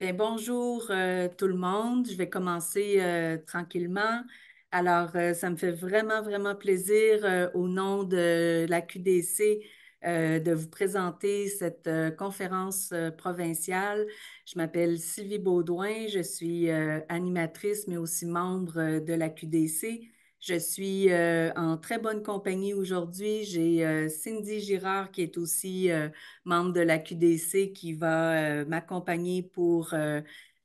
Bien, bonjour tout le monde. Je vais commencer tranquillement. Alors, ça me fait vraiment, vraiment plaisir au nom de la QDC de vous présenter cette conférence provinciale. Je m'appelle Sylvie Baudouin, je suis animatrice, mais aussi membre de la QDC. Je suis en très bonne compagnie aujourd'hui. J'ai Cindy Girard qui est aussi membre de la QDC qui va m'accompagner pour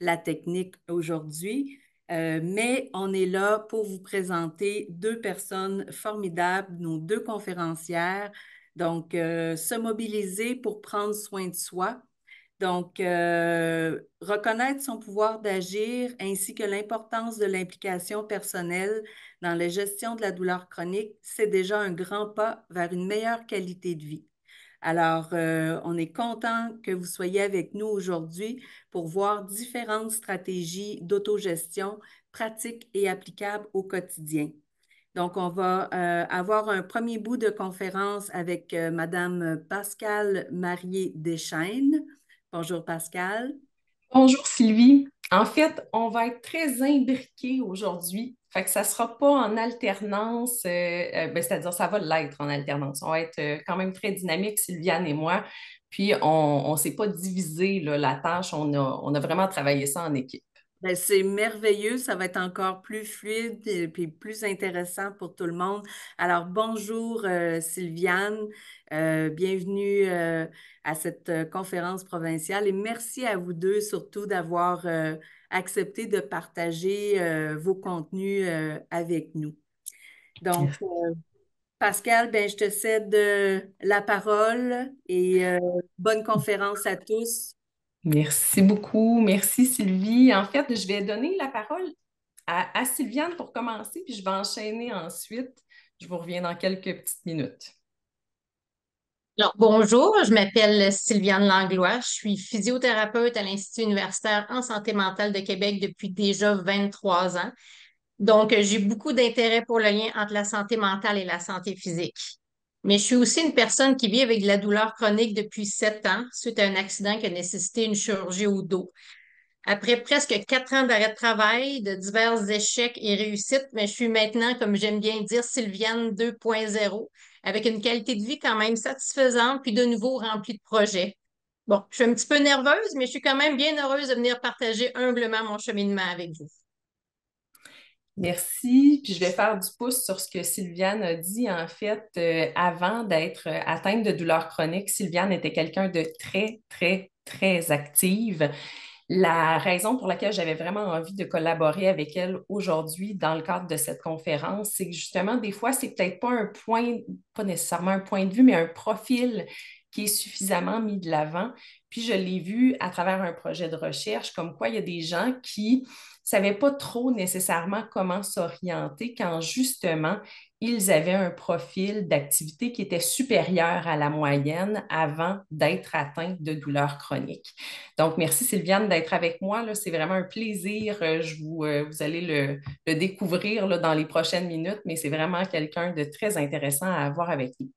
la technique aujourd'hui. Mais on est là pour vous présenter deux personnes formidables, nos deux conférencières. Donc, se mobiliser pour prendre soin de soi. Donc, reconnaître son pouvoir d'agir ainsi que l'importance de l'implication personnelle dans la gestion de la douleur chronique, c'est déjà un grand pas vers une meilleure qualité de vie. Alors, on est content que vous soyez avec nous aujourd'hui pour voir différentes stratégies d'autogestion pratiques et applicables au quotidien. Donc, on va avoir un premier bout de conférence avec Madame Pascale Marié-Deschaines. Bonjour Pascale. Bonjour Sylvie. En fait, on va être très imbriqués aujourd'hui. Fait que ça sera pas en alternance, c'est-à-dire ça va l'être en alternance. On va être quand même très dynamique, Sylviane et moi. Puis on s'est pas divisé là, la tâche, on a vraiment travaillé ça en équipe. Ben, c'est merveilleux, ça va être encore plus fluide et puis plus intéressant pour tout le monde. Alors, bonjour Sylviane. Bienvenue à cette conférence provinciale et merci à vous deux surtout d'avoir accepté de partager vos contenus avec nous. Donc, Pascal, ben, je te cède la parole et bonne conférence à tous. Merci beaucoup. Merci Sylvie. En fait, je vais donner la parole à Sylviane pour commencer, puis je vais enchaîner ensuite. Je vous reviens dans quelques petites minutes. Alors, bonjour, je m'appelle Sylviane Langlois. Je suis physiothérapeute à l'Institut universitaire en santé mentale de Québec depuis déjà 23 ans. Donc, j'ai beaucoup d'intérêt pour le lien entre la santé mentale et la santé physique. Mais je suis aussi une personne qui vit avec de la douleur chronique depuis 7 ans suite à un accident qui a nécessité une chirurgie au dos. Après presque 4 ans d'arrêt de travail, de divers échecs et réussites, mais je suis maintenant, comme j'aime bien dire, Sylviane 2.0, avec une qualité de vie quand même satisfaisante, puis de nouveau remplie de projets. Bon, je suis un petit peu nerveuse, mais je suis quand même bien heureuse de venir partager humblement mon cheminement avec vous. Merci. Puis je vais faire du pouce sur ce que Sylviane a dit. En fait, avant d'être atteinte de douleurs chroniques, Sylviane était quelqu'un de très, très, très active. La raison pour laquelle j'avais vraiment envie de collaborer avec elle aujourd'hui dans le cadre de cette conférence, c'est que justement, des fois, c'est peut-être pas un point, pas nécessairement un point de vue, mais un profil qui est suffisamment mis de l'avant. Puis je l'ai vu à travers un projet de recherche, comme quoi il y a des gens qui ne savaient pas trop nécessairement comment s'orienter quand justement ils avaient un profil d'activité qui était supérieur à la moyenne avant d'être atteints de douleurs chroniques. Donc, merci Sylviane d'être avec moi, là. C'est vraiment un plaisir. Vous allez le découvrir là, dans les prochaines minutes, mais c'est vraiment quelqu'un de très intéressant à avoir avec nous.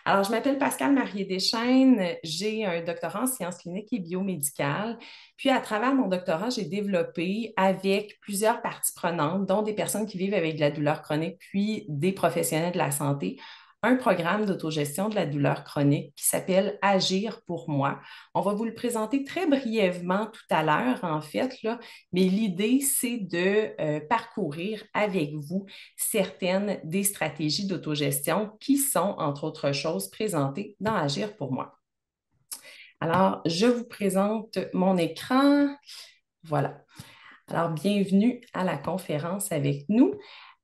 Alors, je m'appelle Pascale Marié-Deschaines. J'ai un doctorat en sciences cliniques et biomédicales. Puis, à travers mon doctorat, j'ai développé avec plusieurs parties prenantes, dont des personnes qui vivent avec de la douleur chronique, puis des professionnels de la santé, un programme d'autogestion de la douleur chronique qui s'appelle Agir pour moi. On va vous le présenter très brièvement tout à l'heure, en fait, là, mais l'idée, c'est de parcourir avec vous certaines des stratégies d'autogestion qui sont, entre autres choses, présentées dans Agir pour moi. Alors, je vous présente mon écran. Voilà. Alors, bienvenue à la conférence avec nous.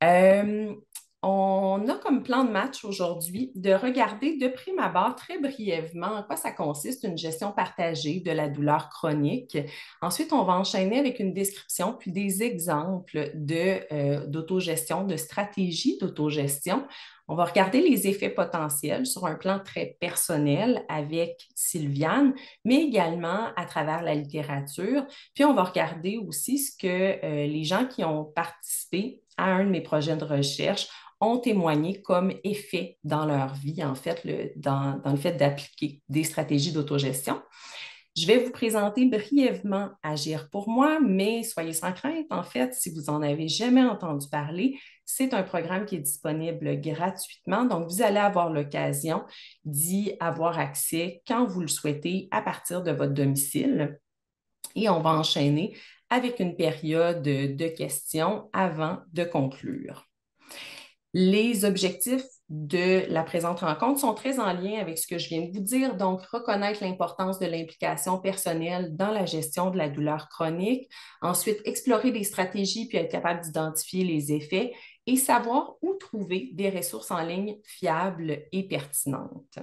Euh, on a comme plan de match aujourd'hui de regarder de prime abord très brièvement en quoi ça consiste une gestion partagée de la douleur chronique. Ensuite, on va enchaîner avec une description puis des exemples d'autogestion, de stratégies d'autogestion. On va regarder les effets potentiels sur un plan très personnel avec Sylviane, mais également à travers la littérature. Puis on va regarder aussi ce que les gens qui ont participé à un de mes projets de recherche ont témoigné comme effet dans leur vie, en fait, dans le fait d'appliquer des stratégies d'autogestion. Je vais vous présenter brièvement Agir pour moi, mais soyez sans crainte, en fait, si vous n'en avez jamais entendu parler, c'est un programme qui est disponible gratuitement, donc vous allez avoir l'occasion d'y avoir accès quand vous le souhaitez à partir de votre domicile. Et on va enchaîner avec une période de questions avant de conclure. Les objectifs de la présente rencontre sont très en lien avec ce que je viens de vous dire, donc reconnaître l'importance de l'implication personnelle dans la gestion de la douleur chronique, ensuite explorer des stratégies puis être capable d'identifier les effets et savoir où trouver des ressources en ligne fiables et pertinentes.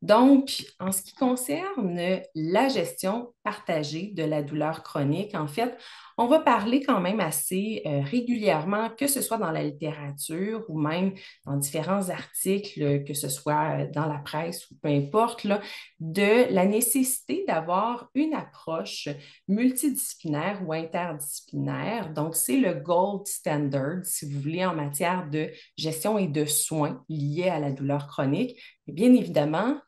Donc, en ce qui concerne la gestion partagée de la douleur chronique, en fait, on va parler quand même assez régulièrement, que ce soit dans la littérature ou même dans différents articles, que ce soit dans la presse ou peu importe, là, de la nécessité d'avoir une approche multidisciplinaire ou interdisciplinaire. Donc, c'est le gold standard, si vous voulez, en matière de gestion et de soins liés à la douleur chronique. Et bien évidemment,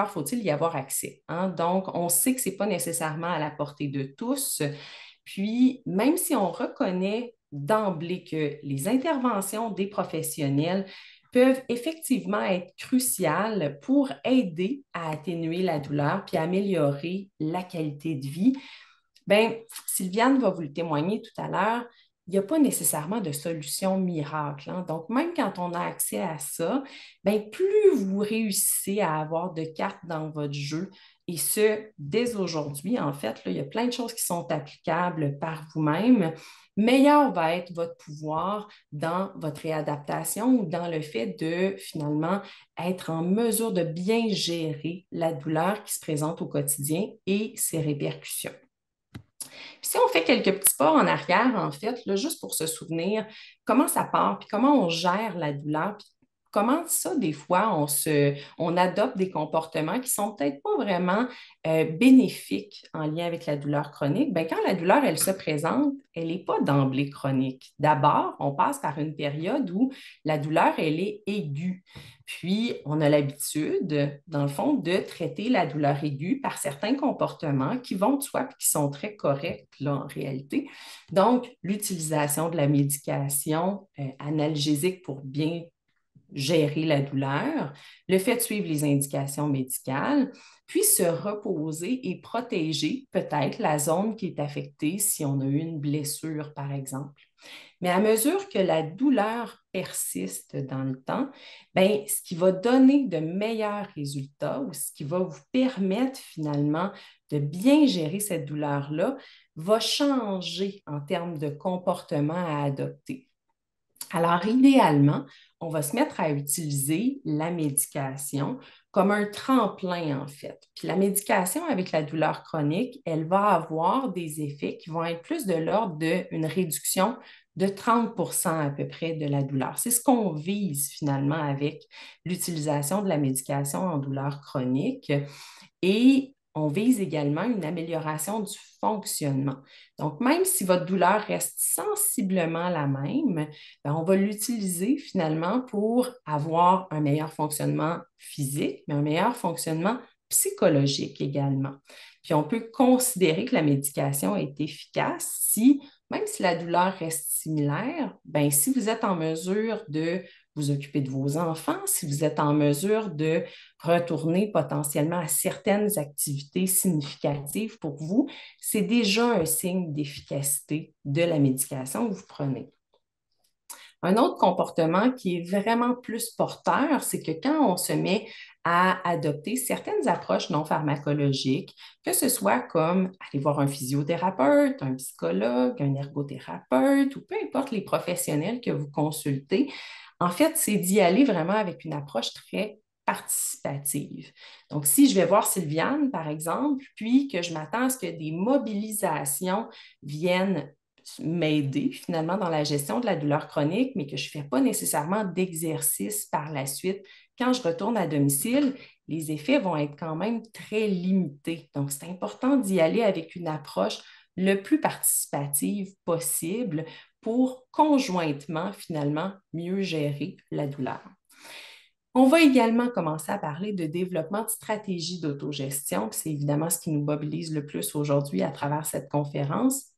faut-il y avoir accès, hein? Donc, on sait que ce n'est pas nécessairement à la portée de tous. Puis, même si on reconnaît d'emblée que les interventions des professionnels peuvent effectivement être cruciales pour aider à atténuer la douleur puis à améliorer la qualité de vie, bien, Sylviane va vous le témoigner tout à l'heure, il n'y a pas nécessairement de solution miracle, hein. Donc, même quand on a accès à ça, bien, plus vous réussissez à avoir de cartes dans votre jeu, et ce, dès aujourd'hui, en fait, là, il y a plein de choses qui sont applicables par vous-même, meilleur va être votre pouvoir dans votre réadaptation ou dans le fait de finalement être en mesure de bien gérer la douleur qui se présente au quotidien et ses répercussions. Si on fait quelques petits pas en arrière, en fait, là, juste pour se souvenir comment ça part, puis comment on gère la douleur, puis comment ça, des fois, on adopte des comportements qui sont peut-être pas vraiment bénéfiques en lien avec la douleur chronique. Bien, quand la douleur, elle se présente, elle n'est pas d'emblée chronique. D'abord, on passe par une période où la douleur, elle est aiguë. Puis, on a l'habitude, dans le fond, de traiter la douleur aiguë par certains comportements qui vont de soi et qui sont très corrects là, en réalité. Donc, l'utilisation de la médication analgésique pour bien gérer la douleur, le fait de suivre les indications médicales, puis se reposer et protéger peut-être la zone qui est affectée si on a eu une blessure, par exemple. Mais à mesure que la douleur persiste dans le temps, bien, ce qui va donner de meilleurs résultats ou ce qui va vous permettre finalement de bien gérer cette douleur-là va changer en termes de comportement à adopter. Alors, idéalement, on va se mettre à utiliser la médication comme un tremplin, en fait. Puis la médication avec la douleur chronique, elle va avoir des effets qui vont être plus de l'ordre d'une réduction de 30% à peu près de la douleur. C'est ce qu'on vise finalement avec l'utilisation de la médication en douleur chronique. Et on vise également une amélioration du fonctionnement. Donc, même si votre douleur reste sensiblement la même, bien, on va l'utiliser finalement pour avoir un meilleur fonctionnement physique, mais un meilleur fonctionnement psychologique également. Puis, on peut considérer que la médication est efficace si, même si la douleur reste similaire, bien, si vous êtes en mesure de vous occuper de vos enfants, si vous êtes en mesure de retourner potentiellement à certaines activités significatives pour vous, c'est déjà un signe d'efficacité de la médication que vous prenez. Un autre comportement qui est vraiment plus porteur, c'est que quand on se met à adopter certaines approches non pharmacologiques, que ce soit comme aller voir un physiothérapeute, un psychologue, un ergothérapeute ou peu importe les professionnels que vous consultez, en fait, c'est d'y aller vraiment avec une approche très participative. Donc, si je vais voir Sylviane, par exemple, puis que je m'attends à ce que des mobilisations viennent m'aider finalement dans la gestion de la douleur chronique, mais que je ne fais pas nécessairement d'exercice par la suite. Quand je retourne à domicile, les effets vont être quand même très limités. Donc, c'est important d'y aller avec une approche le plus participative possible pour conjointement, finalement, mieux gérer la douleur. On va également commencer à parler de développement de stratégies d'autogestion. C'est évidemment ce qui nous mobilise le plus aujourd'hui à travers cette conférence.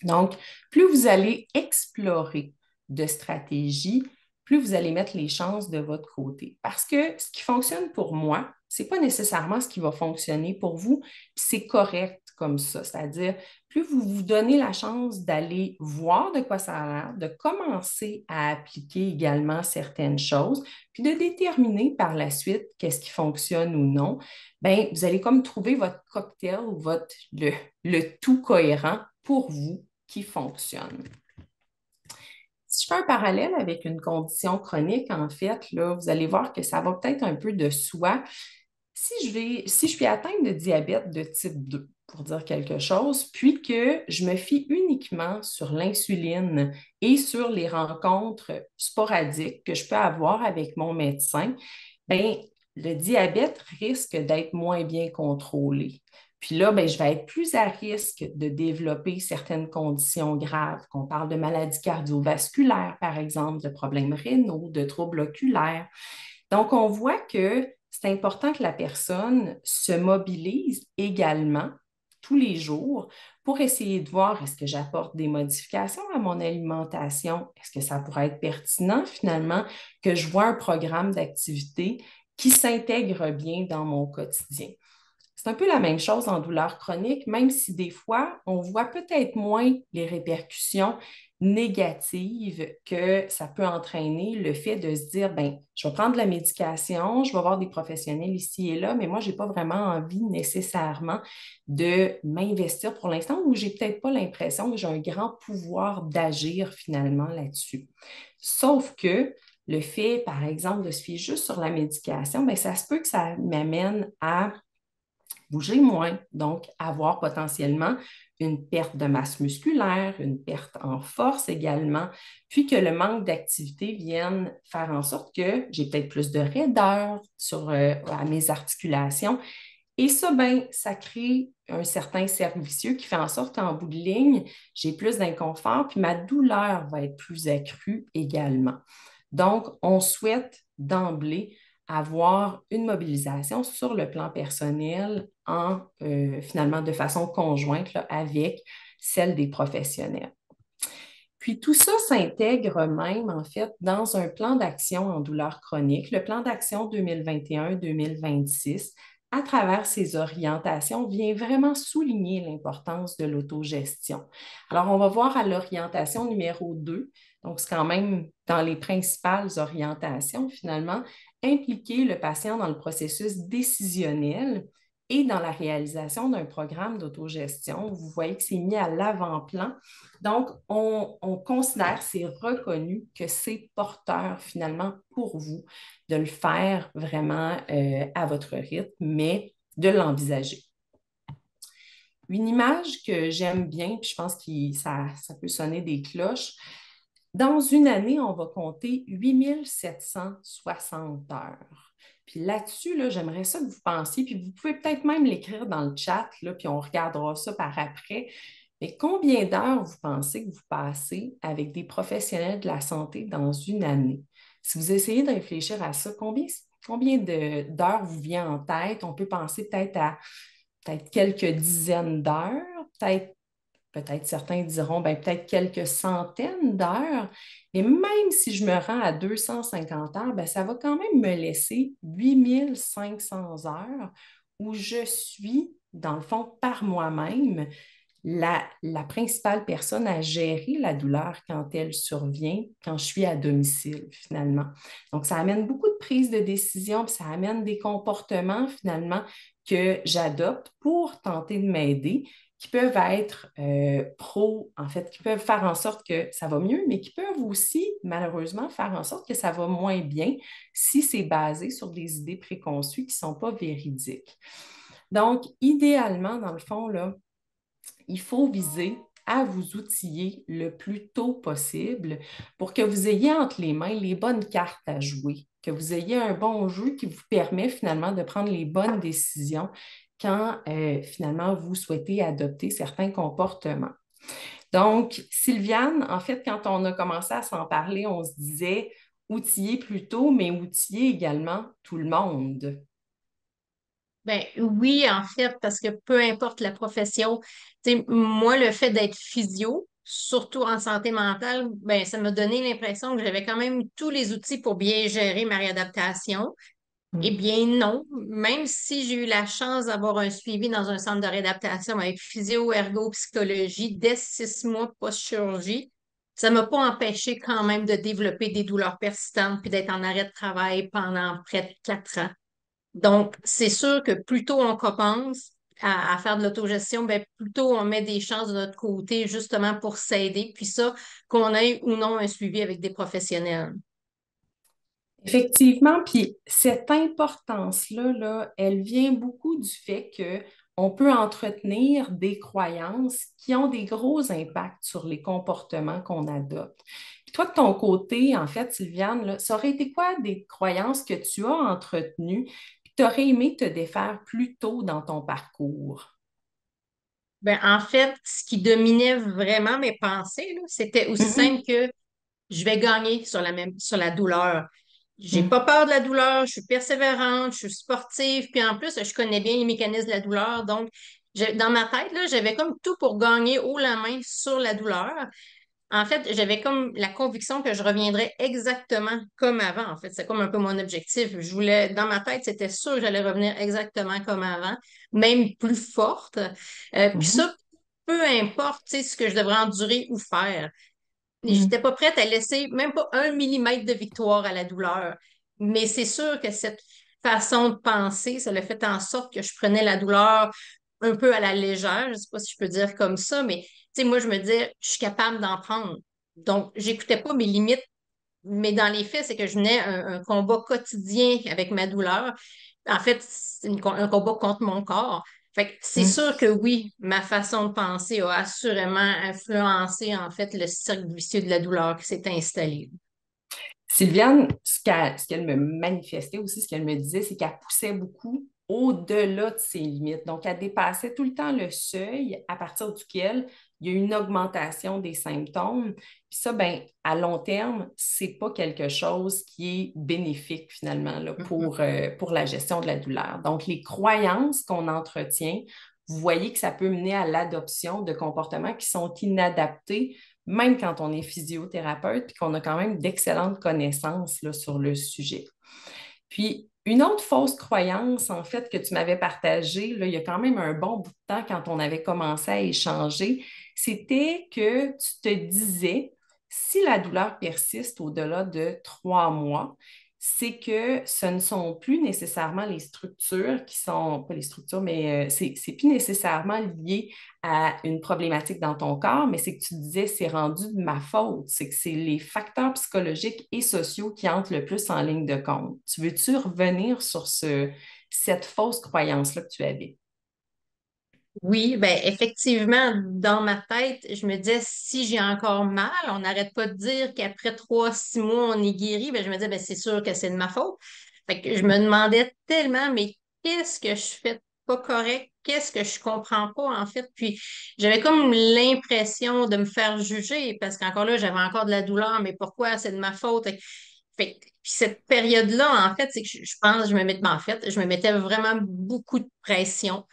Donc, plus vous allez explorer de stratégies, plus vous allez mettre les chances de votre côté. Parce que ce qui fonctionne pour moi, ce n'est pas nécessairement ce qui va fonctionner pour vous, puis c'est correct comme ça. C'est-à-dire, plus vous vous donnez la chance d'aller voir de quoi ça a l'air, de commencer à appliquer également certaines choses, puis de déterminer par la suite qu'est-ce qui fonctionne ou non, bien, vous allez comme trouver votre cocktail ou le tout cohérent pour vous qui fonctionne. Si je fais un parallèle avec une condition chronique, en fait, là, vous allez voir que ça va peut-être un peu de soi. Si je suis atteinte de diabète de type 2, pour dire quelque chose, puis que je me fie uniquement sur l'insuline et sur les rencontres sporadiques que je peux avoir avec mon médecin, bien, le diabète risque d'être moins bien contrôlé. Puis là, ben, je vais être plus à risque de développer certaines conditions graves, qu'on parle de maladies cardiovasculaires, par exemple, de problèmes rénaux, de troubles oculaires. Donc, on voit que c'est important que la personne se mobilise également tous les jours pour essayer de voir est-ce que j'apporte des modifications à mon alimentation? Est-ce que ça pourrait être pertinent finalement que je vois un programme d'activité qui s'intègre bien dans mon quotidien? C'est un peu la même chose en douleur chronique, même si des fois, on voit peut-être moins les répercussions négatives que ça peut entraîner le fait de se dire, ben, je vais prendre de la médication, je vais voir des professionnels ici et là, mais moi, je n'ai pas vraiment envie nécessairement de m'investir pour l'instant ou j'ai peut-être pas l'impression que j'ai un grand pouvoir d'agir finalement là-dessus. Sauf que le fait, par exemple, de se fier juste sur la médication, bien, ça se peut que ça m'amène à bouger moins, donc avoir potentiellement une perte de masse musculaire, une perte en force également, puis que le manque d'activité vienne faire en sorte que j'ai peut-être plus de raideur à mes articulations. Et ça, ben, ça crée un certain cercle vicieux qui fait en sorte qu'en bout de ligne, j'ai plus d'inconfort, puis ma douleur va être plus accrue également. Donc, on souhaite d'emblée avoir une mobilisation sur le plan personnel finalement de façon conjointe là, avec celle des professionnels. Puis tout ça s'intègre même, en fait, dans un plan d'action en douleur chronique, le plan d'action 2021-2026, à travers ces orientations, vient vraiment souligner l'importance de l'autogestion. Alors, on va voir à l'orientation numéro 2, donc c'est quand même dans les principales orientations, finalement, impliquer le patient dans le processus décisionnel et dans la réalisation d'un programme d'autogestion. Vous voyez que c'est mis à l'avant-plan. Donc, on considère, c'est reconnu que c'est porteur finalement pour vous de le faire vraiment à votre rythme, mais de l'envisager. Une image que j'aime bien, puis je pense que ça peut sonner des cloches. Dans une année, on va compter 8760 heures. Puis là-dessus, là, j'aimerais ça que vous pensiez, puis vous pouvez peut-être même l'écrire dans le chat, là, puis on regardera ça par après. Mais combien d'heures vous pensez que vous passez avec des professionnels de la santé dans une année? Si vous essayez de réfléchir à ça, combien d'heures vous vient en tête? On peut penser peut-être à quelques dizaines d'heures, peut-être certains diront peut-être quelques centaines d'heures, mais même si je me rends à 250 heures, ça va quand même me laisser 8500 heures où je suis, dans le fond, par moi-même, la principale personne à gérer la douleur quand elle survient, quand je suis à domicile, finalement. Donc, ça amène beaucoup de prises de décision, puis ça amène des comportements, finalement, que j'adopte pour tenter de m'aider, qui peuvent être en fait, qui peuvent faire en sorte que ça va mieux, mais qui peuvent aussi, malheureusement, faire en sorte que ça va moins bien si c'est basé sur des idées préconçues qui ne sont pas véridiques. Donc, idéalement, dans le fond, là, il faut viser à vous outiller le plus tôt possible pour que vous ayez entre les mains les bonnes cartes à jouer, que vous ayez un bon jeu qui vous permet finalement de prendre les bonnes décisions quand finalement vous souhaitez adopter certains comportements. Donc, Sylviane, en fait, quand on a commencé à s'en parler, on se disait, outiller plus tôt, mais outiller également tout le monde. Ben oui, en fait, parce que peu importe la profession, tu sais, moi, le fait d'être physio, surtout en santé mentale, ben ça m'a donné l'impression que j'avais quand même tous les outils pour bien gérer ma réadaptation. Eh Mm. bien, non. Même si j'ai eu la chance d'avoir un suivi dans un centre de réadaptation avec physio, ergo, psychologie dès 6 mois post-chirurgie, ça ne m'a pas empêché quand même de développer des douleurs persistantes puis d'être en arrêt de travail pendant près de 4 ans. Donc, c'est sûr que plus tôt on commence à faire de l'autogestion, ben, plus tôt on met des chances de notre côté justement pour s'aider. Puis ça, qu'on ait ou non un suivi avec des professionnels. Effectivement, puis cette importance-là, là, elle vient beaucoup du fait que on peut entretenir des croyances qui ont des gros impacts sur les comportements qu'on adopte. Puis toi, de ton côté, en fait, Sylviane, là, ça aurait été quoi des croyances que tu as entretenues et que tu aurais aimé te défaire plus tôt dans ton parcours? Ben, en fait, ce qui dominait vraiment mes pensées, là, c'était aussi Mhm. simple que je vais gagner sur la douleur. J'ai Mhm. pas peur de la douleur, je suis persévérante, je suis sportive, puis en plus, je connais bien les mécanismes de la douleur. Donc, dans ma tête, là, j'avais comme tout pour gagner haut la main sur la douleur. En fait, j'avais comme la conviction que je reviendrais exactement comme avant. En fait, c'est comme un peu mon objectif. Dans ma tête, c'était sûr que j'allais revenir exactement comme avant, même plus forte. Puis Mhm. ça, peu importe, tu sais, ce que je devrais endurer ou faire. J'étais Mhm. pas prête à laisser même pas 1 millimètre de victoire à la douleur. Mais c'est sûr que cette façon de penser, ça l'a fait en sorte que je prenais la douleur un peu à la légère. Je sais pas si je peux dire comme ça, mais tu sais, moi, je me disais, je suis capable d'en prendre. Donc, j'écoutais pas mes limites, mais dans les faits, c'est que je menais un combat quotidien avec ma douleur. En fait, c'est un combat contre mon corps. Fait que c'est Mhm. sûr que oui, ma façon de penser a assurément influencé en fait le cercle vicieux de la douleur qui s'est installé. Sylviane, ce qu'elle me manifestait aussi, ce qu'elle me disait, c'est qu'elle poussait beaucoup au-delà de ses limites. Donc, elle dépassait tout le temps le seuil à partir duquel il y a une augmentation des symptômes. Puis ça, ben, à long terme, c'est pas quelque chose qui est bénéfique finalement là, Mhm. pour la gestion de la douleur. Donc, les croyances qu'on entretient, vous voyez que ça peut mener à l'adoption de comportements qui sont inadaptés même quand on est physiothérapeute, puis qu'on a quand même d'excellentes connaissances là, sur le sujet. Puis, une autre fausse croyance, en fait, que tu m'avais partagée, là, il y a quand même un bon bout de temps quand on avait commencé à échanger, c'était que tu te disais, si la douleur persiste au-delà de 3 mois, c'est que ce ne sont plus nécessairement les structures qui sont, pas les structures, mais c'est plus nécessairement lié à une problématique dans ton corps, mais c'est que tu disais, c'est rendu de ma faute, c'est que c'est les facteurs psychologiques et sociaux qui entrent le plus en ligne de compte. Tu veux-tu revenir sur cette fausse croyance-là que tu avais? Oui, ben effectivement, dans ma tête, je me disais si j'ai encore mal, on n'arrête pas de dire qu'après 3, 6 mois, on est guéri. Ben, je me disais, ben, c'est sûr que c'est de ma faute. Fait que je me demandais tellement, mais qu'est-ce que je fais de pas correct? Qu'est-ce que je comprends pas, en fait? Puis j'avais comme l'impression de me faire juger parce qu'encore là, j'avais encore de la douleur, mais pourquoi c'est de ma faute? Puis cette période-là, en fait, c'est que je pense, en fait, je me mettais vraiment beaucoup de pression.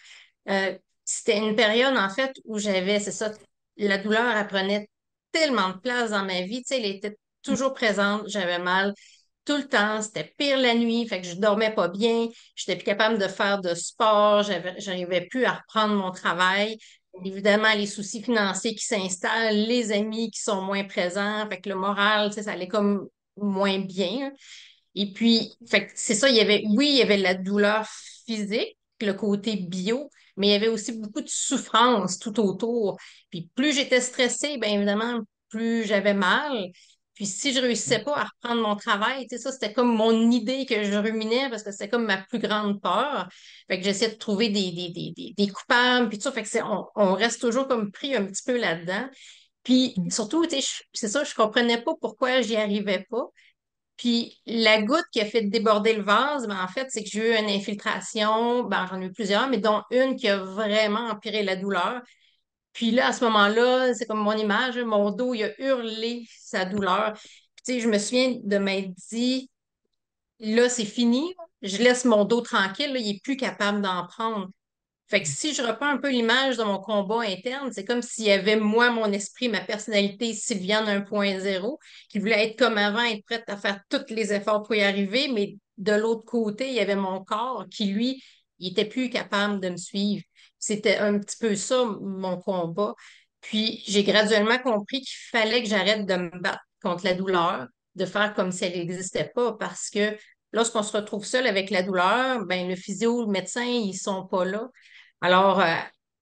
Euh, C'était une période, en fait, où c'est ça, la douleur, elle prenait tellement de place dans ma vie, tu sais, elle était toujours présente, j'avais mal tout le temps, c'était pire la nuit, fait que je dormais pas bien, j'étais plus capable de faire de sport, j'arrivais plus à reprendre mon travail. Évidemment, les soucis financiers qui s'installent, les amis qui sont moins présents, fait que le moral, tu sais, ça allait comme moins bien. Et puis, fait que c'est ça, oui, il y avait la douleur physique, le côté bio, mais il y avait aussi beaucoup de souffrance tout autour. Puis plus j'étais stressée, bien évidemment, plus j'avais mal. Puis si je réussissais pas à reprendre mon travail, tu sais, ça, c'était comme mon idée que je ruminais parce que c'était comme ma plus grande peur. Fait que j'essayais de trouver des coupables, puis tout ça. Fait que on reste toujours comme pris un petit peu là-dedans. Puis surtout, tu sais, c'est ça, je comprenais pas pourquoi j'y arrivais pas. Puis la goutte qui a fait déborder le vase, ben, en fait, c'est que j'ai eu une infiltration, ben, j'en ai eu plusieurs, mais dont une qui a vraiment empiré la douleur. Puis là, à ce moment-là, c'est comme mon image, mon dos, il a hurlé sa douleur. Tu sais, je me souviens de m'être dit, là, c'est fini, je laisse mon dos tranquille, là, il n'est plus capable d'en prendre. Fait que si je reprends un peu l'image de mon combat interne, c'est comme s'il y avait moi, mon esprit, ma personnalité Sylviane 1.0, qui voulait être comme avant, être prête à faire tous les efforts pour y arriver, mais de l'autre côté, il y avait mon corps qui, lui, il était plus capable de me suivre. C'était un petit peu ça, mon combat. Puis j'ai graduellement compris qu'il fallait que j'arrête de me battre contre la douleur, de faire comme si elle n'existait pas, parce que lorsqu'on se retrouve seul avec la douleur, ben le physio, le médecin, ils sont pas là. Alors,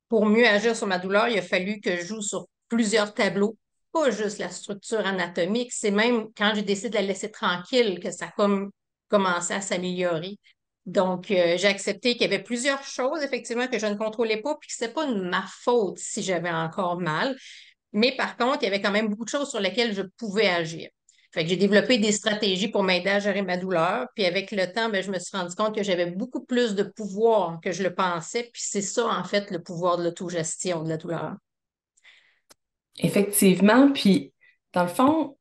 pour mieux agir sur ma douleur, il a fallu que je joue sur plusieurs tableaux, pas juste la structure anatomique, c'est même quand j'ai décidé de la laisser tranquille que ça a comme commencé à s'améliorer. Donc, j'ai accepté qu'il y avait plusieurs choses, effectivement, que je ne contrôlais pas, puis que ce n'était pas de ma faute si j'avais encore mal. Mais par contre, il y avait quand même beaucoup de choses sur lesquelles je pouvais agir. Fait que j'ai développé des stratégies pour m'aider à gérer ma douleur. Puis avec le temps, ben, je me suis rendu compte que j'avais beaucoup plus de pouvoir que je le pensais. Puis c'est ça, en fait, le pouvoir de l'autogestion de la douleur. Effectivement, puis dans le fond,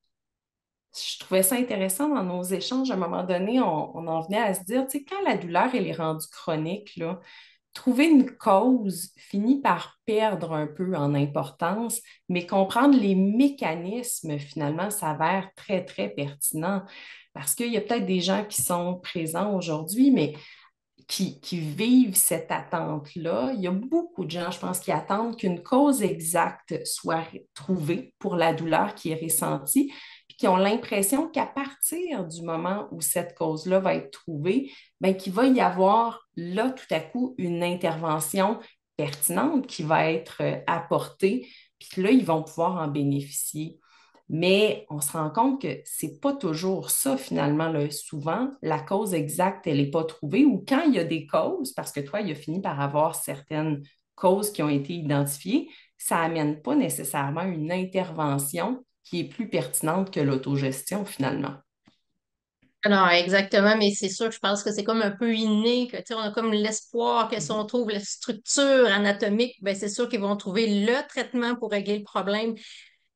je trouvais ça intéressant dans nos échanges. À un moment donné, on en venait à se dire, tu sais, quand la douleur, elle est rendue chronique, là, trouver une cause finit par perdre un peu en importance, mais comprendre les mécanismes, finalement, s'avère très, très pertinent. Parce qu'il y a peut-être des gens qui sont présents aujourd'hui, mais qui vivent cette attente-là. Il y a beaucoup de gens, je pense, qui attendent qu'une cause exacte soit trouvée pour la douleur qui est ressentie, puis qui ont l'impression qu'à partir du moment où cette cause-là va être trouvée, bien, qu'il va y avoir là tout à coup une intervention pertinente qui va être apportée, puis que là, ils vont pouvoir en bénéficier. Mais on se rend compte que c'est pas toujours ça finalement. Là. Souvent, la cause exacte, elle n'est pas trouvée ou quand il y a des causes, parce que toi, il a fini par avoir certaines causes qui ont été identifiées, ça n'amène pas nécessairement une intervention qui est plus pertinente que l'autogestion finalement. Alors, exactement, mais c'est sûr que je pense que c'est comme un peu inné, que, tu sais, on a comme l'espoir que si on trouve la structure anatomique, ben, c'est sûr qu'ils vont trouver le traitement pour régler le problème.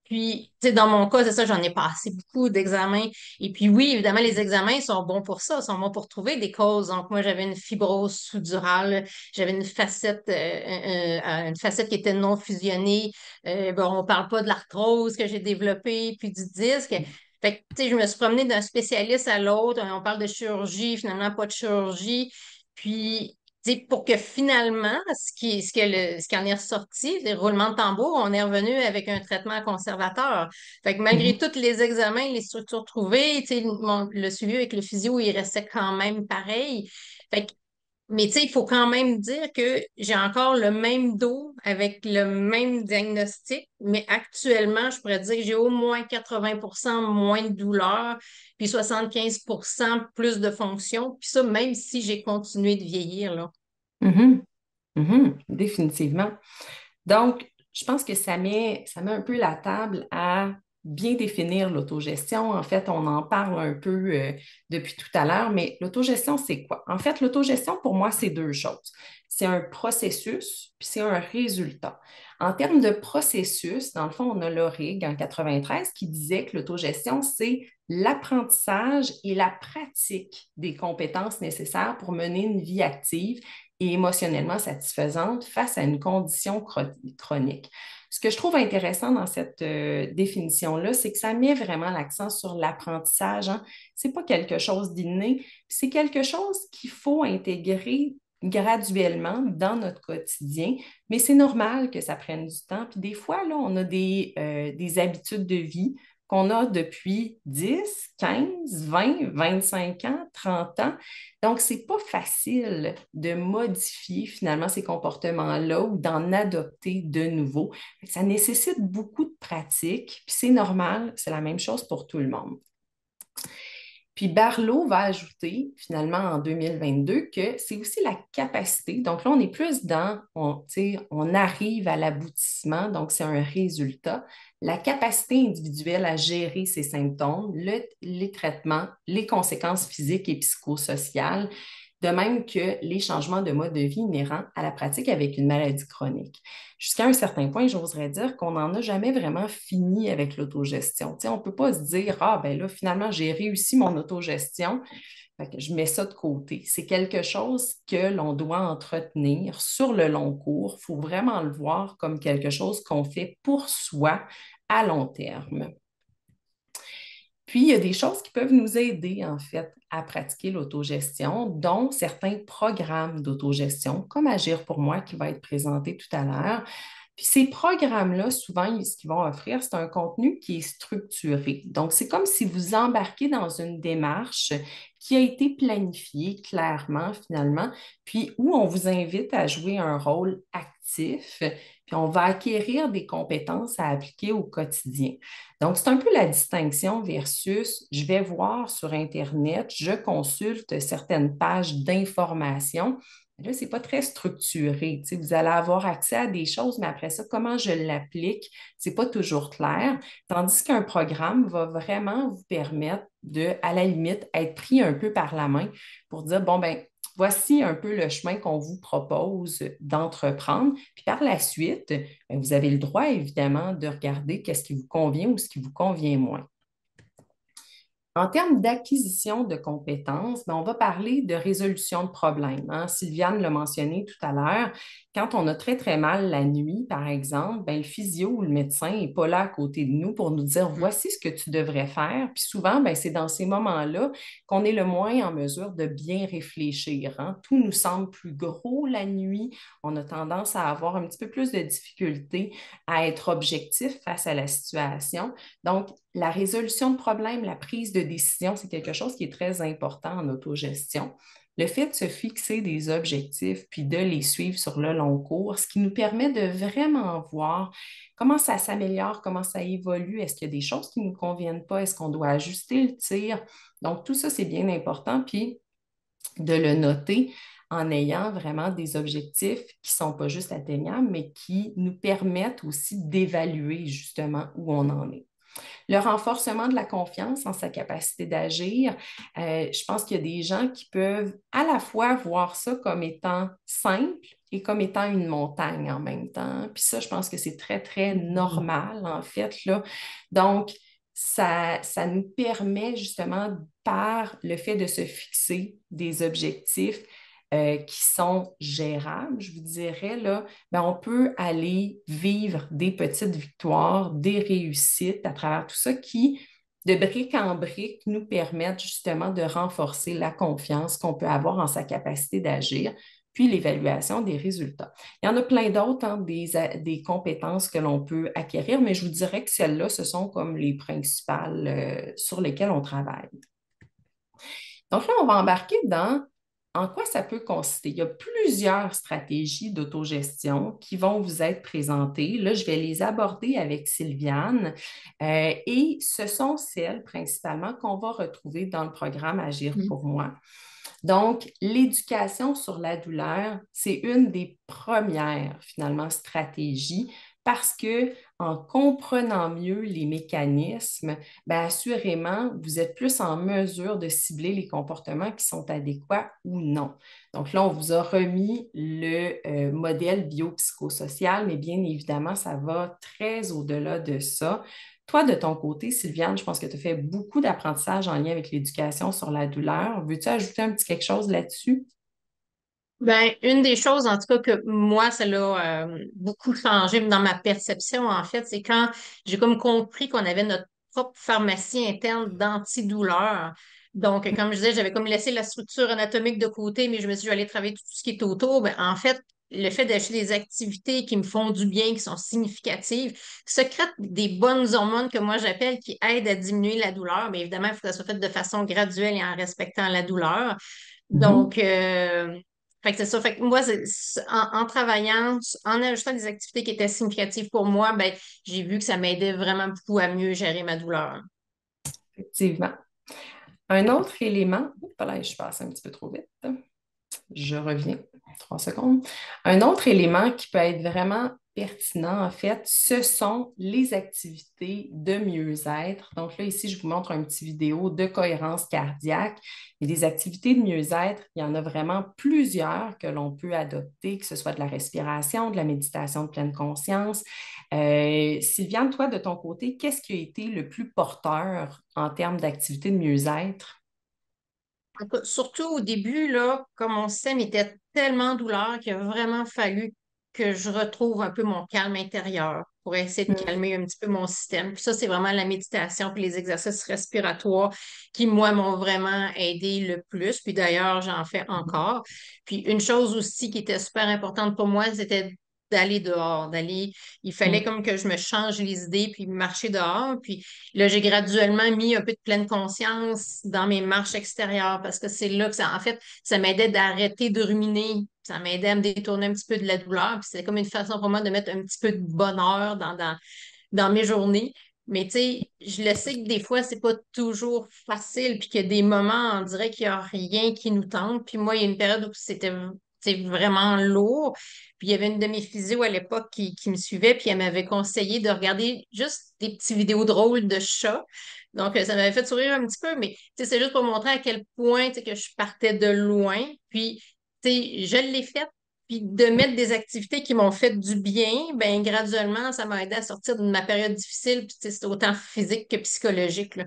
Puis, tu sais, dans mon cas, c'est ça, j'en ai passé beaucoup d'examens. Et puis, oui, évidemment, les examens sont bons pour ça, sont bons pour trouver des causes. Donc, moi, j'avais une fibrose sous-durale, j'avais une facette qui était non fusionnée. Bon, on parle pas de l'arthrose que j'ai développée, puis du disque. Fait que, tu sais, je me suis promenée d'un spécialiste à l'autre. On parle de chirurgie, finalement, pas de chirurgie. Puis, tu sais, pour que finalement, ce qui en est ressorti, les roulements de tambour, on est revenu avec un traitement conservateur. Fait que malgré Mhm. tous les examens, les structures trouvées, tu sais, le suivi avec le physio, il restait quand même pareil. Fait que mais tu sais, il faut quand même dire que j'ai encore le même dos avec le même diagnostic, mais actuellement, je pourrais dire que j'ai au moins 80% moins de douleur, puis 75% plus de fonction, puis ça, même si j'ai continué de vieillir, là. Mhm. Mhm. Définitivement. Donc, je pense que ça met un peu la table à bien définir l'autogestion. En fait, on en parle un peu depuis tout à l'heure, mais l'autogestion, c'est quoi? En fait, l'autogestion, pour moi, c'est deux choses. C'est un processus, puis c'est un résultat. En termes de processus, dans le fond, on a l'ORIG en 93 qui disait que l'autogestion, c'est l'apprentissage et la pratique des compétences nécessaires pour mener une vie active et émotionnellement satisfaisante face à une condition chronique. Ce que je trouve intéressant dans cette définition-là, c'est que ça met vraiment l'accent sur l'apprentissage. Hein. Ce n'est pas quelque chose d'inné, c'est quelque chose qu'il faut intégrer graduellement dans notre quotidien, mais c'est normal que ça prenne du temps. Puis des fois, là, on a des habitudes de vie qu'on a depuis 10, 15, 20, 25 ans, 30 ans. Donc, ce n'est pas facile de modifier finalement ces comportements-là ou d'en adopter de nouveaux. Ça nécessite beaucoup de pratique, puis c'est normal, c'est la même chose pour tout le monde. Puis Barlow va ajouter finalement en 2022 que c'est aussi la capacité. Donc là, on est plus on arrive à l'aboutissement, donc c'est un résultat. La capacité individuelle à gérer ses symptômes, les traitements, les conséquences physiques et psychosociales. de même que les changements de mode de vie inhérents à la pratique avec une maladie chronique. Jusqu'à un certain point, j'oserais dire qu'on n'en a jamais vraiment fini avec l'autogestion. Tu sais, on ne peut pas se dire, ah ben là, finalement, j'ai réussi mon autogestion. Fait que je mets ça de côté. C'est quelque chose que l'on doit entretenir sur le long cours. Il faut vraiment le voir comme quelque chose qu'on fait pour soi à long terme. Puis, il y a des choses qui peuvent nous aider, en fait, à pratiquer l'autogestion, dont certains programmes d'autogestion, comme Agir pour moi, qui va être présenté tout à l'heure. Puis ces programmes-là, souvent, ce qu'ils vont offrir, c'est un contenu qui est structuré. Donc, c'est comme si vous embarquez dans une démarche qui a été planifiée clairement, finalement, puis où on vous invite à jouer un rôle actif, puis on va acquérir des compétences à appliquer au quotidien. Donc, c'est un peu la distinction versus je vais voir sur Internet, je consulte certaines pages d'information. Là, ce n'est pas très structuré. Tu sais, vous allez avoir accès à des choses, mais après ça, comment je l'applique, ce n'est pas toujours clair. Tandis qu'un programme va vraiment vous permettre de, à la limite, être pris un peu par la main pour dire, bon, ben, voici un peu le chemin qu'on vous propose d'entreprendre. Puis par la suite, ben, vous avez le droit, évidemment, de regarder qu'est-ce qui vous convient ou ce qui vous convient moins. En termes d'acquisition de compétences, ben, on va parler de résolution de problèmes, hein. Sylviane l'a mentionné tout à l'heure. Quand on a très, très mal la nuit, par exemple, ben, le physio ou le médecin n'est pas là à côté de nous pour nous dire voici ce que tu devrais faire. Puis souvent, ben, c'est dans ces moments-là qu'on est le moins en mesure de bien réfléchir, hein. Tout nous semble plus gros la nuit. On a tendance à avoir un petit peu plus de difficultés à être objectif face à la situation. Donc, la résolution de problèmes, la prise de décision, c'est quelque chose qui est très important en autogestion. Le fait de se fixer des objectifs puis de les suivre sur le long cours, ce qui nous permet de vraiment voir comment ça s'améliore, comment ça évolue, est-ce qu'il y a des choses qui ne nous conviennent pas, est-ce qu'on doit ajuster le tir. Donc, tout ça, c'est bien important. Puis, de le noter en ayant vraiment des objectifs qui ne sont pas juste atteignables, mais qui nous permettent aussi d'évaluer justement où on en est. Le renforcement de la confiance en sa capacité d'agir, je pense qu'il y a des gens qui peuvent à la fois voir ça comme étant simple et comme étant une montagne en même temps. Puis ça, je pense que c'est très, très normal, en fait, là. Donc, ça nous permet justement, par le fait de se fixer des objectifs, qui sont gérables, je vous dirais, là, ben, on peut aller vivre des petites victoires, des réussites à travers tout ça qui, de brique en brique, nous permettent justement de renforcer la confiance qu'on peut avoir en sa capacité d'agir, puis l'évaluation des résultats. Il y en a plein d'autres, hein, des compétences que l'on peut acquérir, mais je vous dirais que celles-là, ce sont comme les principales sur lesquelles on travaille. Donc là, on va embarquer dans en quoi ça peut consister. Il y a plusieurs stratégies d'autogestion qui vont vous être présentées. Là, je vais les aborder avec Sylviane et ce sont celles principalement qu'on va retrouver dans le programme Agir pour moi. Donc, l'éducation sur la douleur, c'est une des premières, finalement, stratégies parce que en comprenant mieux les mécanismes, bien, assurément, vous êtes plus en mesure de cibler les comportements qui sont adéquats ou non. Donc là, on vous a remis le modèle biopsychosocial, mais bien évidemment, ça va très au-delà de ça. Toi, de ton côté, Sylviane, je pense que tu as fait beaucoup d'apprentissage en lien avec l'éducation sur la douleur. Veux-tu ajouter un petit quelque chose là-dessus? Ben, une des choses, en tout cas, que moi, ça l'a beaucoup changé dans ma perception, en fait, c'est quand j'ai comme compris qu'on avait notre propre pharmacie interne d'antidouleur. Donc, comme je disais, j'avais comme laissé la structure anatomique de côté, mais je me suis dit, je vais aller travailler tout ce qui est autour. Ben, en fait, le fait d'acheter des activités qui me font du bien, qui sont significatives, secrètent des bonnes hormones que moi j'appelle qui aident à diminuer la douleur. Mais évidemment, il faut que ça soit fait de façon graduelle et en respectant la douleur. Donc, fait que c'est ça. Fait que moi, en travaillant, en ajoutant des activités qui étaient significatives pour moi, ben, j'ai vu que ça m'aidait vraiment beaucoup à mieux gérer ma douleur. Effectivement. Un autre élément, voilà, je passe un petit peu trop vite. Je reviens, 3 secondes. Un autre élément qui peut être vraiment pertinent, en fait, ce sont les activités de mieux-être. Donc là, ici, je vous montre un petit vidéo de cohérence cardiaque. Et des activités de mieux-être, il y en a vraiment plusieurs que l'on peut adopter, que ce soit de la respiration, de la méditation de pleine conscience. Sylviane, toi, de ton côté, qu'est-ce qui a été le plus porteur en termes d'activités de mieux-être? Surtout au début, là, comme mon système était tellement douleur qu'il a vraiment fallu que je retrouve un peu mon calme intérieur pour essayer de calmer un petit peu mon système. Puis ça, c'est vraiment la méditation puis les exercices respiratoires qui, moi, m'ont vraiment aidé le plus. Puis d'ailleurs, j'en fais encore. Puis une chose aussi qui était super importante pour moi, c'était d'aller dehors, il fallait Mm. comme que je me change les idées puis marcher dehors. Puis là, j'ai graduellement mis un peu de pleine conscience dans mes marches extérieures parce que c'est là que ça, en fait, ça m'aidait d'arrêter de ruminer. Ça m'aidait à me détourner un petit peu de la douleur. Puis c'est comme une façon pour moi de mettre un petit peu de bonheur dans mes journées. Mais tu sais, je le sais que des fois, c'est pas toujours facile, puis qu'il y a des moments, on dirait qu'il n'y a rien qui nous tente. Puis moi, il y a une période où c'était vraiment lourd. Puis il y avait une de mes physios à l'époque qui me suivait, puis elle m'avait conseillé de regarder juste des petites vidéos drôles de chats. Donc, ça m'avait fait sourire un petit peu, mais tu sais, c'est juste pour montrer à quel point tu sais, que je partais de loin. Puis, tu sais, je l'ai fait. Puis de mettre des activités qui m'ont fait du bien, ben graduellement, ça m'a aidé à sortir de ma période difficile. Puis tu sais, c'est autant physique que psychologique, là.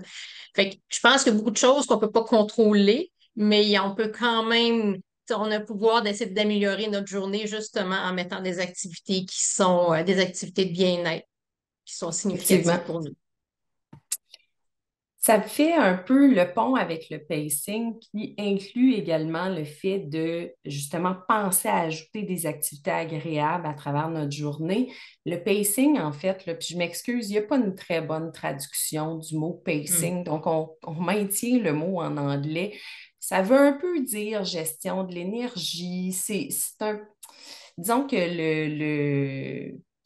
Fait que je pense qu'il y a beaucoup de choses qu'on peut pas contrôler, mais on peut quand même, tu sais, on a le pouvoir d'essayer d'améliorer notre journée justement en mettant des activités qui sont des activités de bien-être, qui sont significatives Effectivement. pour nous. Ça fait un peu le pont avec le pacing qui inclut également le fait de justement penser à ajouter des activités agréables à travers notre journée. Le pacing, en fait, là, puis je m'excuse, il n'y a pas une très bonne traduction du mot Hmm. pacing, donc on maintient le mot en anglais. Ça veut un peu dire gestion de l'énergie. C'est un, disons que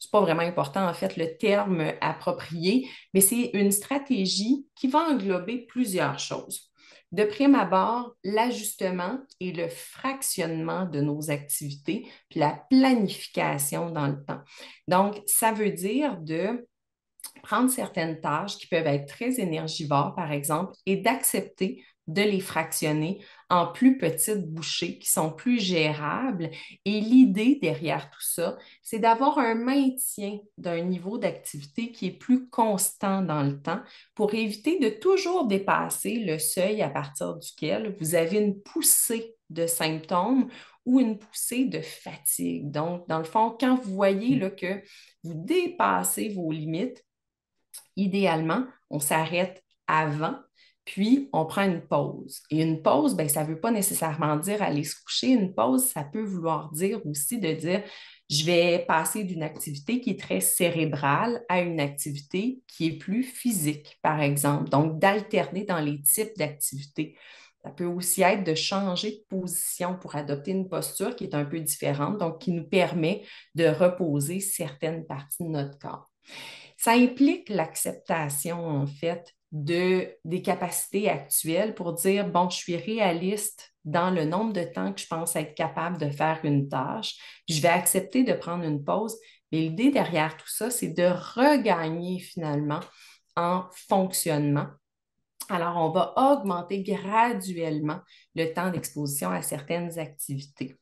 c'est pas vraiment important en fait le terme approprié, mais c'est une stratégie qui va englober plusieurs choses. De prime abord, l'ajustement et le fractionnement de nos activités, puis la planification dans le temps. Donc, ça veut dire de prendre certaines tâches qui peuvent être très énergivores, par exemple, et d'accepter de les fractionner en plus petites bouchées qui sont plus gérables. Et l'idée derrière tout ça, c'est d'avoir un maintien d'un niveau d'activité qui est plus constant dans le temps pour éviter de toujours dépasser le seuil à partir duquel vous avez une poussée de symptômes ou une poussée de fatigue. Donc, dans le fond, quand vous voyez là, que vous dépassez vos limites, idéalement, on s'arrête avant, puis on prend une pause. Et une pause, ben, ça ne veut pas nécessairement dire aller se coucher. Une pause, ça peut vouloir dire aussi de dire, je vais passer d'une activité qui est très cérébrale à une activité qui est plus physique, par exemple. Donc, d'alterner dans les types d'activités. Ça peut aussi être de changer de position pour adopter une posture qui est un peu différente, donc qui nous permet de reposer certaines parties de notre corps. Ça implique l'acceptation, en fait, des capacités actuelles pour dire, bon, je suis réaliste dans le nombre de temps que je pense être capable de faire une tâche, puis je vais accepter de prendre une pause. Mais l'idée derrière tout ça, c'est de regagner finalement en fonctionnement. Alors, on va augmenter graduellement le temps d'exposition à certaines activités.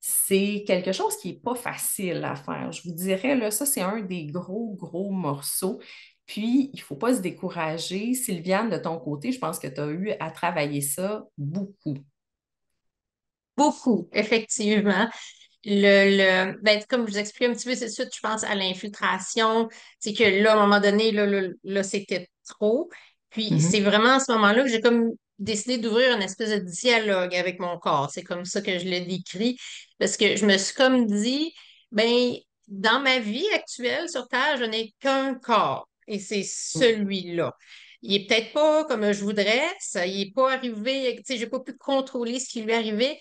C'est quelque chose qui n'est pas facile à faire. Je vous dirais, là, ça, c'est un des gros, gros morceaux. Puis, il ne faut pas se décourager. Sylviane, de ton côté, je pense que tu as eu à travailler ça beaucoup. Beaucoup, effectivement. Ben, comme je vous explique un petit peu, c'est suite, je pense, à l'infiltration. C'est que là, à un moment donné, là, c'était trop. Puis c'est Mhm. vraiment à ce moment-là que j'ai comme décidé d'ouvrir une espèce de dialogue avec mon corps. C'est comme ça que je l'ai décrit. Parce que je me suis comme dit, ben, dans ma vie actuelle sur Terre, je n'ai qu'un corps. Et c'est celui-là. Il est peut-être pas comme je voudrais, ça, il est pas arrivé, tu sais, j'ai pas pu contrôler ce qui lui arrivait,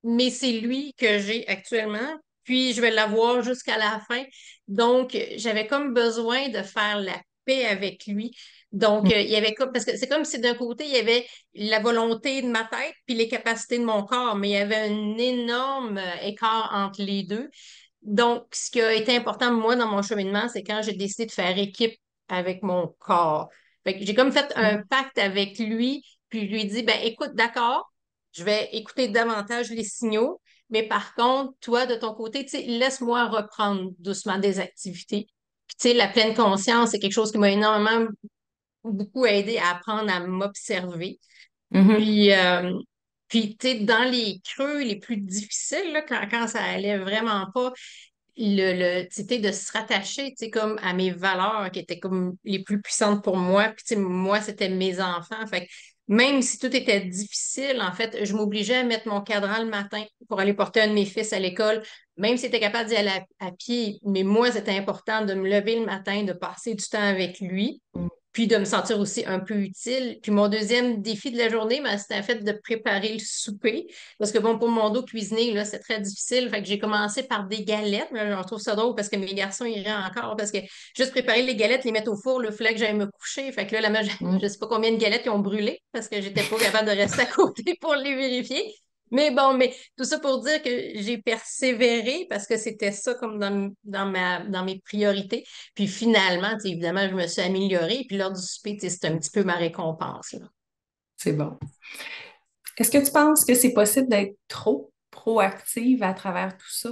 mais c'est lui que j'ai actuellement, puis je vais l'avoir jusqu'à la fin. Donc, j'avais comme besoin de faire la paix avec lui. Donc, il y avait comme, parce que c'est comme si d'un côté, il y avait la volonté de ma tête, puis les capacités de mon corps, mais il y avait un énorme écart entre les deux. Donc, ce qui a été important, moi, dans mon cheminement, c'est quand j'ai décidé de faire équipe avec mon corps. Fait que j'ai comme fait un pacte avec lui, puis je lui ai dit, ben écoute, d'accord, je vais écouter davantage les signaux, mais par contre, toi, de ton côté, tu sais, laisse-moi reprendre doucement des activités. Puis, tu sais, la pleine conscience, c'est quelque chose qui m'a énormément beaucoup aidé à apprendre à m'observer. Mhm. Puis, puis tu sais, dans les creux les plus difficiles, là, quand ça allait vraiment pas, c'était de se rattacher, tu sais, comme à mes valeurs qui étaient comme les plus puissantes pour moi. Puis, tu sais, moi, c'était mes enfants. Fait que même si tout était difficile, en fait, je m'obligeais à mettre mon cadran le matin pour aller porter un de mes fils à l'école, même si j'étais capable d'y aller à pied. Mais moi, c'était important de me lever le matin, de passer du temps avec lui puis de me sentir aussi un peu utile. Puis mon deuxième défi de la journée, ben, c'était en fait de préparer le souper. Parce que bon, pour mon dos cuisiner, là, c'est très difficile. Fait que j'ai commencé par des galettes. Là, j'en trouve ça drôle parce que mes garçons iraient encore. Parce que juste préparer les galettes, les mettre au four, il fallait que j'aille me coucher. Fait que là, je sais pas combien de galettes qui ont brûlé parce que j'étais pas capable de rester à côté pour les vérifier. Mais bon, mais tout ça pour dire que j'ai persévéré parce que c'était ça comme dans mes priorités. Puis finalement, tu sais, évidemment, je me suis améliorée. Puis l'heure du souper, tu sais, c'est un petit peu ma récompense, là. C'est bon. Est-ce que tu penses que c'est possible d'être trop proactive à travers tout ça?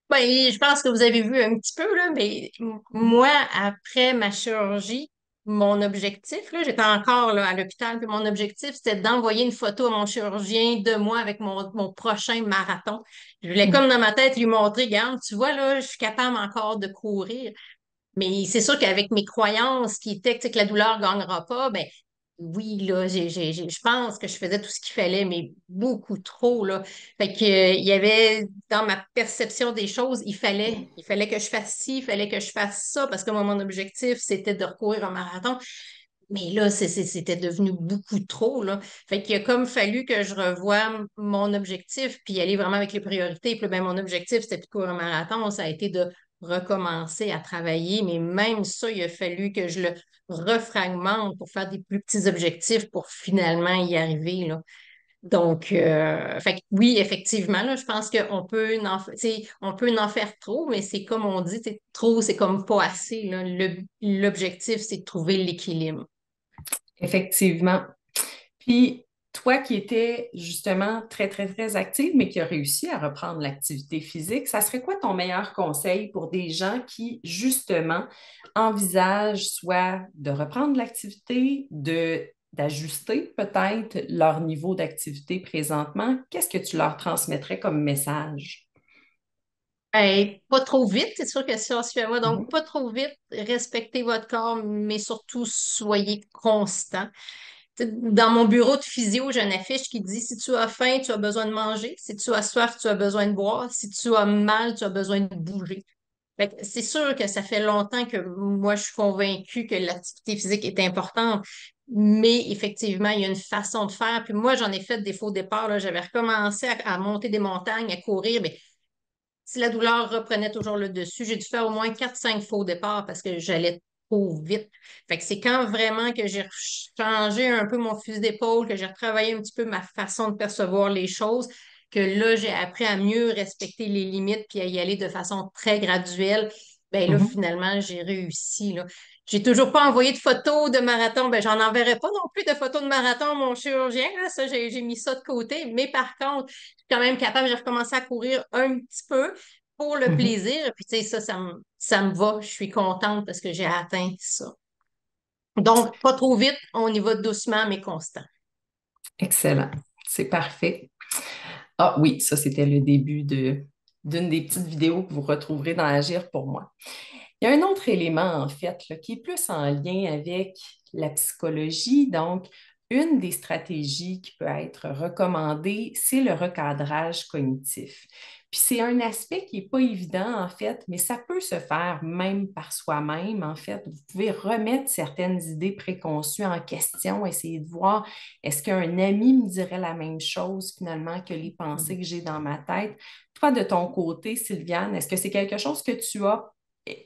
Ben, je pense que vous avez vu un petit peu, là, mais moi, après ma chirurgie, mon objectif, là, j'étais encore là, à l'hôpital, puis mon objectif, c'était d'envoyer une photo à mon chirurgien de moi avec mon prochain marathon. Je voulais, comme dans ma tête, lui montrer, regarde, tu vois, là, je suis capable encore de courir. Mais c'est sûr qu'avec mes croyances qui étaient tu sais, que la douleur ne gagnera pas, ben oui, là, je pense que je faisais tout ce qu'il fallait, mais beaucoup trop, là. Fait que, il y avait, dans ma perception des choses, il fallait que je fasse ci, il fallait que je fasse ça, parce que moi, mon objectif, c'était de recourir un marathon. Mais là, c'était devenu beaucoup trop, là. Fait qu'il a comme fallu que je revoie mon objectif, puis aller vraiment avec les priorités. Puis là, ben, mon objectif, c'était de courir un marathon. Ça a été de recommencer à travailler. Mais même ça, il a fallu que je le refragmente pour faire des plus petits objectifs pour finalement y arriver, là. Donc, fait que oui, effectivement, là, je pense qu'on peut tu sais, on peut en faire trop, mais c'est comme on dit, tu sais, trop, c'est comme pas assez, là. L'objectif, c'est de trouver l'équilibre. Effectivement. Puis, toi qui étais justement très, très, très active, mais qui a réussi à reprendre l'activité physique, ça serait quoi ton meilleur conseil pour des gens qui, justement, envisagent soit de reprendre l'activité, d'ajuster peut-être leur niveau d'activité présentement? Qu'est-ce que tu leur transmettrais comme message? Pas trop vite, c'est sûr que si on suit à moi, donc Mhm. pas trop vite, respectez votre corps, mais surtout soyez constant. Tu sais, dans mon bureau de physio, j'ai une affiche qui dit si tu as faim, tu as besoin de manger, si tu as soif, tu as besoin de boire, si tu as mal, tu as besoin de bouger. Fait que c'est sûr que ça fait longtemps que moi, je suis convaincue que l'activité physique est importante, mais effectivement, il y a une façon de faire. Puis moi, j'en ai fait des faux départs, là. J'avais recommencé à monter des montagnes, à courir, mais si la douleur reprenait toujours le dessus, j'ai dû faire au moins 4-5 faux départs parce que j'allais trop vite. Fait que c'est quand vraiment que j'ai changé un peu mon fusil d'épaule, que j'ai retravaillé un petit peu ma façon de percevoir les choses, que là, j'ai appris à mieux respecter les limites puis à y aller de façon très graduelle. Ben là, Mhm. finalement, j'ai réussi, là. J'ai toujours pas envoyé de photos de marathon. Ben, j'en enverrai pas non plus de photos de marathon à mon chirurgien, là. Ça, j'ai mis ça de côté. Mais par contre, je suis quand même capable, j'ai recommencé à courir un petit peu pour le Mhm. plaisir. Puis, tu sais, ça me va. Je suis contente parce que j'ai atteint ça. Donc, pas trop vite, on y va doucement, mais constant. Excellent. C'est parfait. Ah oui, ça, c'était le début d'une des petites vidéos que vous retrouverez dans Agir pour moi. Il y a un autre élément, en fait, là, qui est plus en lien avec la psychologie. Donc, une des stratégies qui peut être recommandée, c'est le recadrage cognitif. Puis c'est un aspect qui n'est pas évident, en fait, mais ça peut se faire même par soi-même, en fait. Vous pouvez remettre certaines idées préconçues en question, essayer de voir est-ce qu'un ami me dirait la même chose finalement que les pensées que j'ai dans ma tête. Toi, de ton côté, Sylviane, est-ce que c'est quelque chose que tu as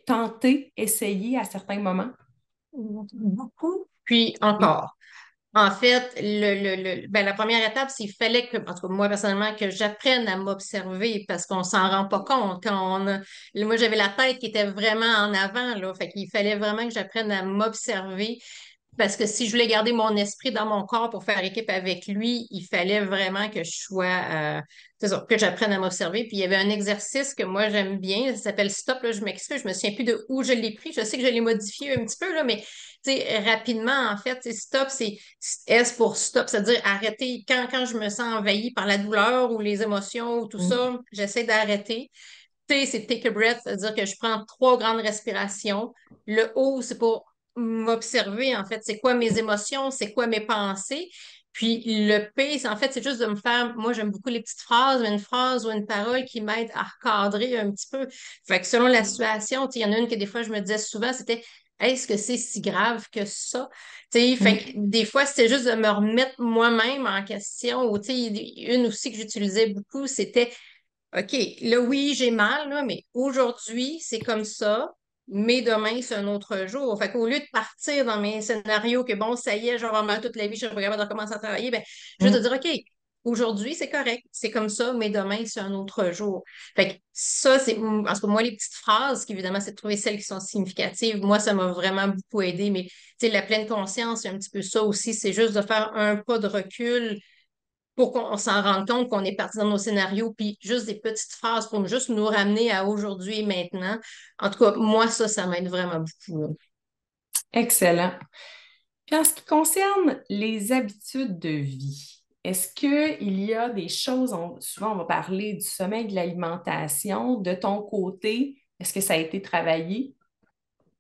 tenté, essayé à certains moments? Beaucoup. Puis Oui. encore. En fait, la première étape, c'est qu'il fallait que, en tout cas, moi, personnellement, que j'apprenne à m'observer parce qu'on s'en rend pas compte. Moi, j'avais la tête qui était vraiment en avant, là. Fait qu'il fallait vraiment que j'apprenne à m'observer parce que si je voulais garder mon esprit dans mon corps pour faire équipe avec lui, il fallait vraiment que je sois, c'est ça, que j'apprenne à m'observer. Puis il y avait un exercice que moi j'aime bien, ça s'appelle Stop. Là, je m'excuse, je me souviens plus de où je l'ai pris. Je sais que je l'ai modifié un petit peu là, mais tu sais, rapidement en fait, Stop, c'est S pour stop, c'est-à-dire arrêter quand je me sens envahie par la douleur ou les émotions ou tout Mm. ça, j'essaie d'arrêter. T, c'est take a breath, c'est-à-dire que je prends 3 grandes respirations. Le O, c'est pour m'observer, en fait. C'est quoi mes émotions, c'est quoi mes pensées. Puis le P, en fait, c'est juste de me faire. Moi, j'aime beaucoup les petites phrases, une phrase ou une parole qui m'aide à recadrer un petit peu. Fait que selon la situation, il y en a une que des fois, je me disais souvent, c'était est-ce que c'est si grave que ça? Fait que Mm. des fois, c'était juste de me remettre moi-même en question. Ou une aussi que j'utilisais beaucoup, c'était OK, là, oui, j'ai mal, là, mais aujourd'hui, c'est comme ça, mais demain, c'est un autre jour. Fait qu'au lieu de partir dans mes scénarios que bon, ça y est, je vais avoir mal toute la vie, je suis pas capable de recommencer à travailler, ben, juste de Mm. dire, OK, aujourd'hui, c'est correct, c'est comme ça, mais demain, c'est un autre jour. Fait que ça, c'est, parce que moi, les petites phrases, qui, évidemment, c'est de trouver celles qui sont significatives. Moi, ça m'a vraiment beaucoup aidé, mais, tu sais, la pleine conscience, c'est un petit peu ça aussi, c'est juste de faire un pas de recul pour qu'on s'en rende compte qu'on est parti dans nos scénarios, puis juste des petites phrases pour juste nous ramener à aujourd'hui et maintenant. En tout cas, moi, ça m'aide vraiment beaucoup, là. Excellent. Puis en ce qui concerne les habitudes de vie, est-ce qu'il y a des choses, souvent on va parler du sommeil, de l'alimentation, de ton côté, est-ce que ça a été travaillé?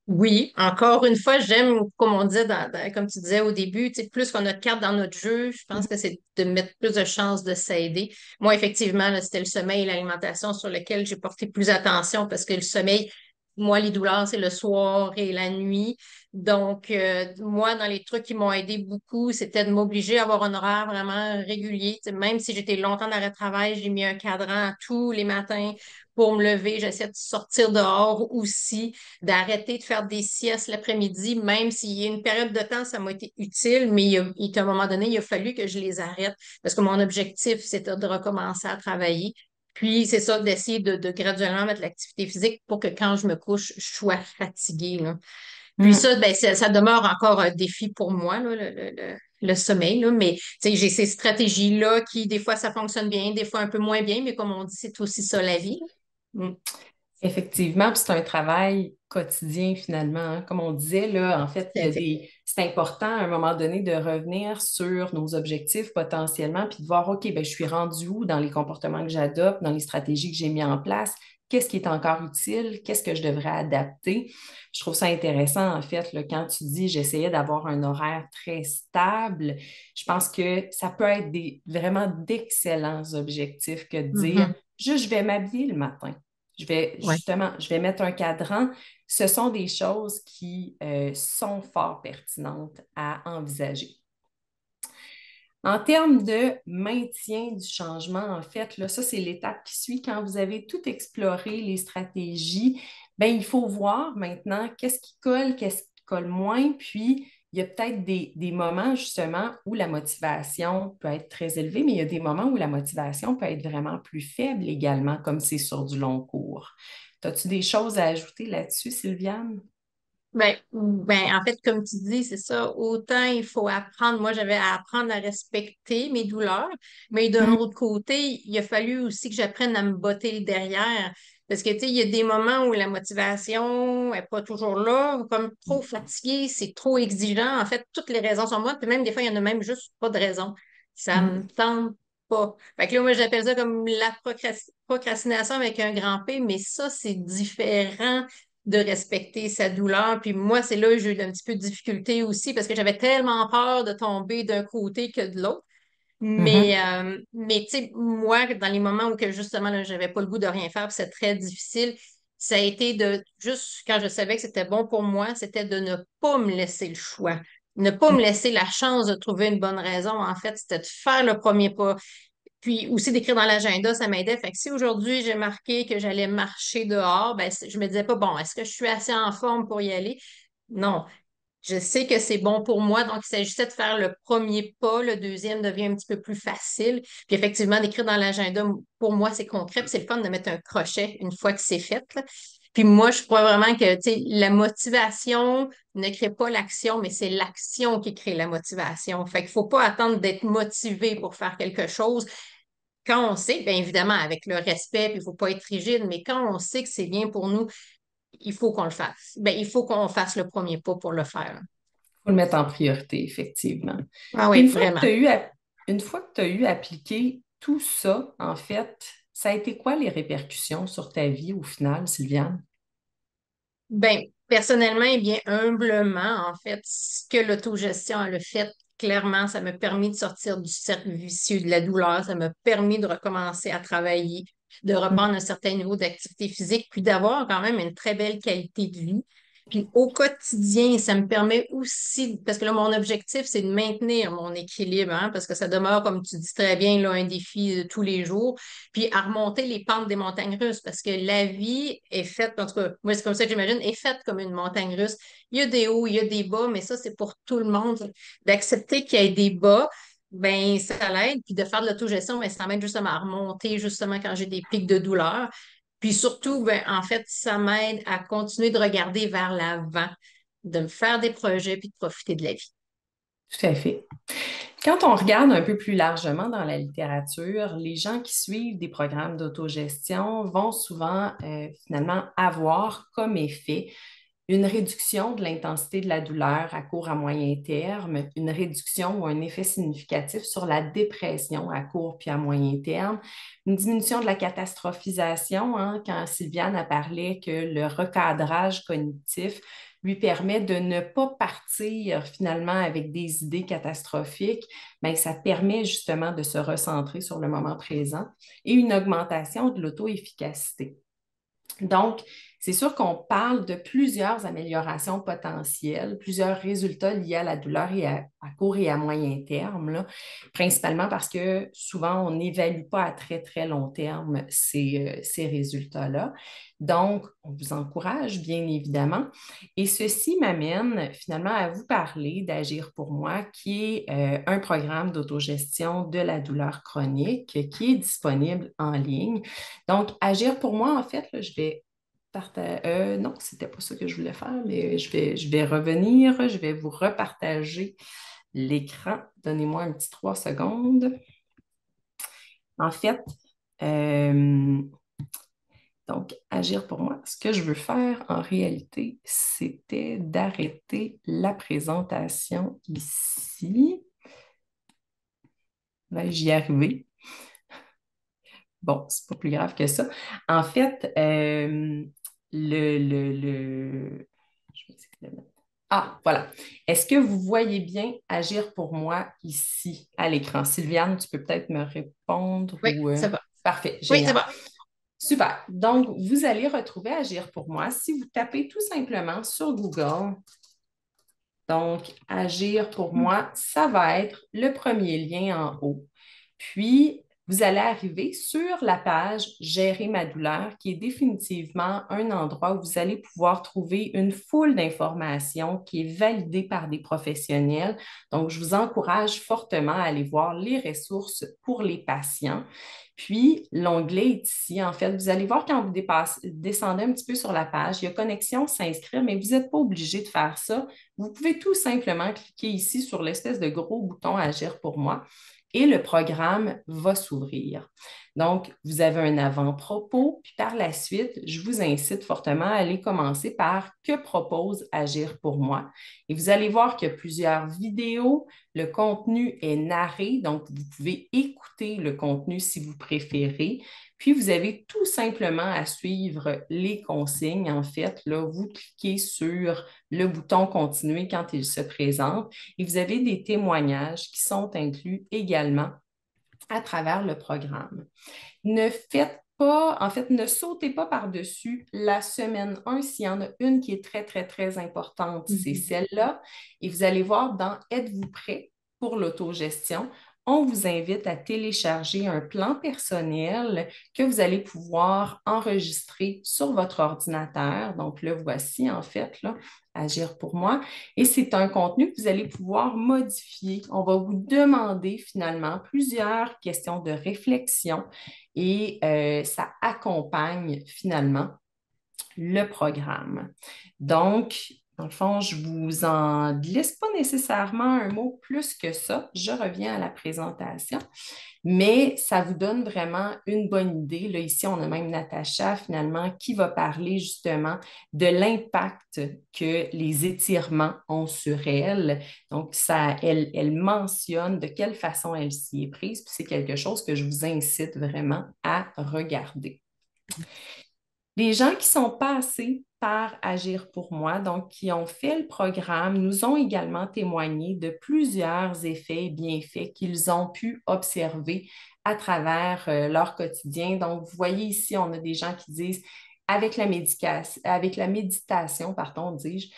Oui, encore une fois, j'aime, comme on disait, comme tu disais au début, tu sais, plus qu'on a de cartes dans notre jeu, je pense que c'est de mettre plus de chances de s'aider. Moi, effectivement, là, c'était le sommeil et l'alimentation sur lequel j'ai porté plus attention parce que le sommeil, moi, les douleurs, c'est le soir et la nuit. Donc, moi, dans les trucs qui m'ont aidé beaucoup, c'était de m'obliger à avoir un horaire vraiment régulier. Tu sais, même si j'étais longtemps d'arrêt de travail, j'ai mis un cadran tous les matins pour me lever. J'essaie de sortir dehors aussi, d'arrêter de faire des siestes l'après-midi, même s'il y a une période de temps, ça m'a été utile, mais à un moment donné, il a fallu que je les arrête parce que mon objectif, c'était de recommencer à travailler. Puis, c'est ça, d'essayer de graduellement mettre l'activité physique pour que quand je me couche, je sois fatiguée, là. Puis Mm. ça, ben, ça demeure encore un défi pour moi, là, le sommeil, là. Mais tu sais, j'ai ces stratégies-là qui, des fois, ça fonctionne bien, des fois un peu moins bien, mais comme on dit, c'est aussi ça la vie, là. Effectivement, puis c'est un travail quotidien finalement, hein. Comme on disait, là, en fait, Tout à fait. c'est important à un moment donné de revenir sur nos objectifs potentiellement, puis de voir, OK, ben, je suis rendu où dans les comportements que j'adopte, dans les stratégies que j'ai mis en place, qu'est-ce qui est encore utile, qu'est-ce que je devrais adapter. Je trouve ça intéressant, en fait, là, quand tu dis j'essayais d'avoir un horaire très stable, je pense que ça peut être vraiment d'excellents objectifs que de dire, Mhm. juste, je vais m'habiller le matin. Ouais. Je vais mettre un cadran. Ce sont des choses qui sont fort pertinentes à envisager. En termes de maintien du changement, en fait, là, ça, c'est l'étape qui suit. Quand vous avez tout exploré, les stratégies, ben, il faut voir maintenant qu'est-ce qui colle, qu'est-ce qui colle moins. Puis, il y a peut-être des moments, justement, où la motivation peut être très élevée, mais il y a des moments où la motivation peut être vraiment plus faible également, comme c'est sur du long cours. As-tu des choses à ajouter là-dessus, Sylviane? En fait, comme tu dis, c'est ça. Autant il faut apprendre. Moi, j'avais à apprendre à respecter mes douleurs, mais d'un Mm. autre côté, il a fallu aussi que j'apprenne à me botter le derrière. Parce que, tu sais, il y a des moments où la motivation n'est pas toujours là, comme trop fatigué, c'est trop exigeant. En fait, toutes les raisons sont bonnes, puis même des fois, il y en a même juste pas de raison. Ça me Mm. tente pas. Fait que là, moi, j'appelle ça comme la procrastination avec un grand P, mais ça, c'est différent de respecter sa douleur. Puis moi, c'est là que j'ai eu un petit peu de difficulté aussi parce que j'avais tellement peur de tomber d'un côté que de l'autre. Mhm. Mais tu sais, moi, dans les moments où que justement, là, j'avais pas le goût de rien faire, puis c'est très difficile, ça a été de, juste quand je savais que c'était bon pour moi, c'était de ne pas me laisser le choix. Ne pas me laisser la chance de trouver une bonne raison. En fait, c'était de faire le premier pas. Puis aussi d'écrire dans l'agenda, ça m'aidait. Fait que si aujourd'hui j'ai marqué que j'allais marcher dehors, ben, je me disais pas, bon, est-ce que je suis assez en forme pour y aller? Non. Je sais que c'est bon pour moi, donc il s'agissait de faire le premier pas. Le deuxième devient un petit peu plus facile. Puis effectivement, d'écrire dans l'agenda, pour moi, c'est concret. Puis c'est le fun de mettre un crochet une fois que c'est fait, là. Puis moi, je crois vraiment que, tu sais, la motivation ne crée pas l'action, mais c'est l'action qui crée la motivation. Fait qu'il faut pas attendre d'être motivé pour faire quelque chose. Quand on sait, bien évidemment, avec le respect, puis il faut pas être rigide, mais quand on sait que c'est bien pour nous, il faut qu'on le fasse. Ben, il faut qu'on fasse le premier pas pour le faire. Faut le mettre en priorité, effectivement. Ah Puis oui, vraiment. une fois que tu as eu appliqué tout ça, en fait, ça a été quoi les répercussions sur ta vie au final, Sylviane? Ben, personnellement, et bien humblement, en fait, ce que l'autogestion a le fait, clairement, ça m'a permis de sortir du cercle vicieux de la douleur, ça m'a permis de recommencer à travailler, de reprendre un certain niveau d'activité physique, puis d'avoir quand même une très belle qualité de vie. Puis au quotidien, ça me permet aussi, parce que là, mon objectif, c'est de maintenir mon équilibre, hein, parce que ça demeure, comme tu dis très bien, là, un défi de tous les jours puis à remonter les pentes des montagnes russes, parce que la vie est faite, en tout cas, moi, c'est comme ça que j'imagine, est faite comme une montagne russe. Il y a des hauts, il y a des bas, mais ça, c'est pour tout le monde. D'accepter qu'il y ait des bas, ben ça l'aide, puis de faire de l'autogestion, ben, ça m'aide justement à remonter, justement, quand j'ai des pics de douleur. Puis surtout, ben, en fait, ça m'aide à continuer de regarder vers l'avant, de me faire des projets, puis de profiter de la vie. Tout à fait. Quand on regarde un peu plus largement dans la littérature, les gens qui suivent des programmes d'autogestion vont souvent finalement avoir comme effet une réduction de l'intensité de la douleur à court à moyen terme, une réduction ou un effet significatif sur la dépression à court puis à moyen terme, une diminution de la catastrophisation, hein, quand Sylviane a parlé que le recadrage cognitif lui permet de ne pas partir finalement avec des idées catastrophiques, bien, ça permet justement de se recentrer sur le moment présent et une augmentation de l'auto-efficacité. Donc, c'est sûr qu'on parle de plusieurs améliorations potentielles, plusieurs résultats liés à la douleur et à court et à moyen terme, là, principalement parce que souvent, on n'évalue pas à très, très long terme ces résultats-là. Donc, on vous encourage, bien évidemment. Et ceci m'amène finalement à vous parler d'Agir pour moi, qui est un programme d'autogestion de la douleur chronique qui est disponible en ligne. Donc, Agir pour moi, en fait, là, je vais non, c'était pas ça que je voulais faire, mais je vais revenir, je vais vous repartager l'écran. Donnez-moi un petit 3 secondes. En fait, euh, donc, agir pour moi, ce que je veux faire en réalité, c'était d'arrêter la présentation ici. J'y arriver. Bon, c'est pas plus grave que ça. En fait, je vais essayer de le mettre. Ah, voilà. Est-ce que vous voyez bien agir pour moi ici à l'écran? Sylviane, tu peux peut-être me répondre Oui, ou... ça va. Parfait, Oui, ça génial. va. Super. Donc, vous allez retrouver Agir pour moi si vous tapez tout simplement sur Google. Donc, Agir pour moi, ça va être le premier lien en haut. Puis, vous allez arriver sur la page Gérer ma douleur, qui est définitivement un endroit où vous allez pouvoir trouver une foule d'informations qui est validée par des professionnels. Donc, je vous encourage fortement à aller voir les ressources pour les patients. Puis, l'onglet est ici. En fait, vous allez voir quand vous descendez un petit peu sur la page, il y a connexion, s'inscrire, mais vous n'êtes pas obligé de faire ça. Vous pouvez tout simplement cliquer ici sur l'espèce de gros bouton Agir pour moi et le programme va s'ouvrir. Donc, vous avez un avant-propos, puis par la suite, je vous incite fortement à aller commencer par Que propose Agir pour moi? Et vous allez voir qu'il y a plusieurs vidéos, le contenu est narré, donc vous pouvez écouter le contenu si vous préférez. Puis, vous avez tout simplement à suivre les consignes. En fait, là, vous cliquez sur le bouton Continuer quand il se présente et vous avez des témoignages qui sont inclus également à travers le programme. Ne faites pas, en fait, ne sautez pas par-dessus la semaine 1. S'il y en a une qui est très, très, très importante, c'est celle-là. Et vous allez voir dans Êtes-vous prêt pour l'autogestion? on vous invite à télécharger un plan personnel que vous allez pouvoir enregistrer sur votre ordinateur. Donc, le voici en fait, là, Agir pour moi. Et c'est un contenu que vous allez pouvoir modifier. On va vous demander finalement plusieurs questions de réflexion et ça accompagne finalement le programme. Donc, dans le fond, je ne vous en glisse pas nécessairement un mot plus que ça. Je reviens à la présentation, mais ça vous donne vraiment une bonne idée. Là, ici, on a même Natacha, finalement, qui va parler justement de l'impact que les étirements ont sur elle. Donc, elle mentionne de quelle façon elle s'y est prise, puis c'est quelque chose que je vous incite vraiment à regarder. Les gens qui sont passés par Agir pour moi, donc qui ont fait le programme, nous ont également témoigné de plusieurs effets et bienfaits qu'ils ont pu observer à travers leur quotidien. Donc, vous voyez ici, on a des gens qui disent avec la méditation, pardon, dis-je,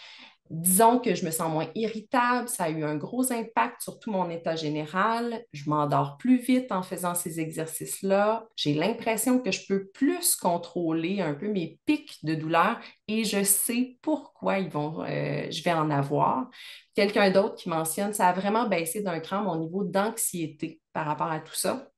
disons que je me sens moins irritable, ça a eu un gros impact sur tout mon état général. Je m'endors plus vite en faisant ces exercices-là. J'ai l'impression que je peux plus contrôler un peu mes pics de douleur et je sais pourquoi je vais en avoir. Quelqu'un d'autre qui mentionne, ça a vraiment baissé d'un cran mon niveau d'anxiété par rapport à tout ça.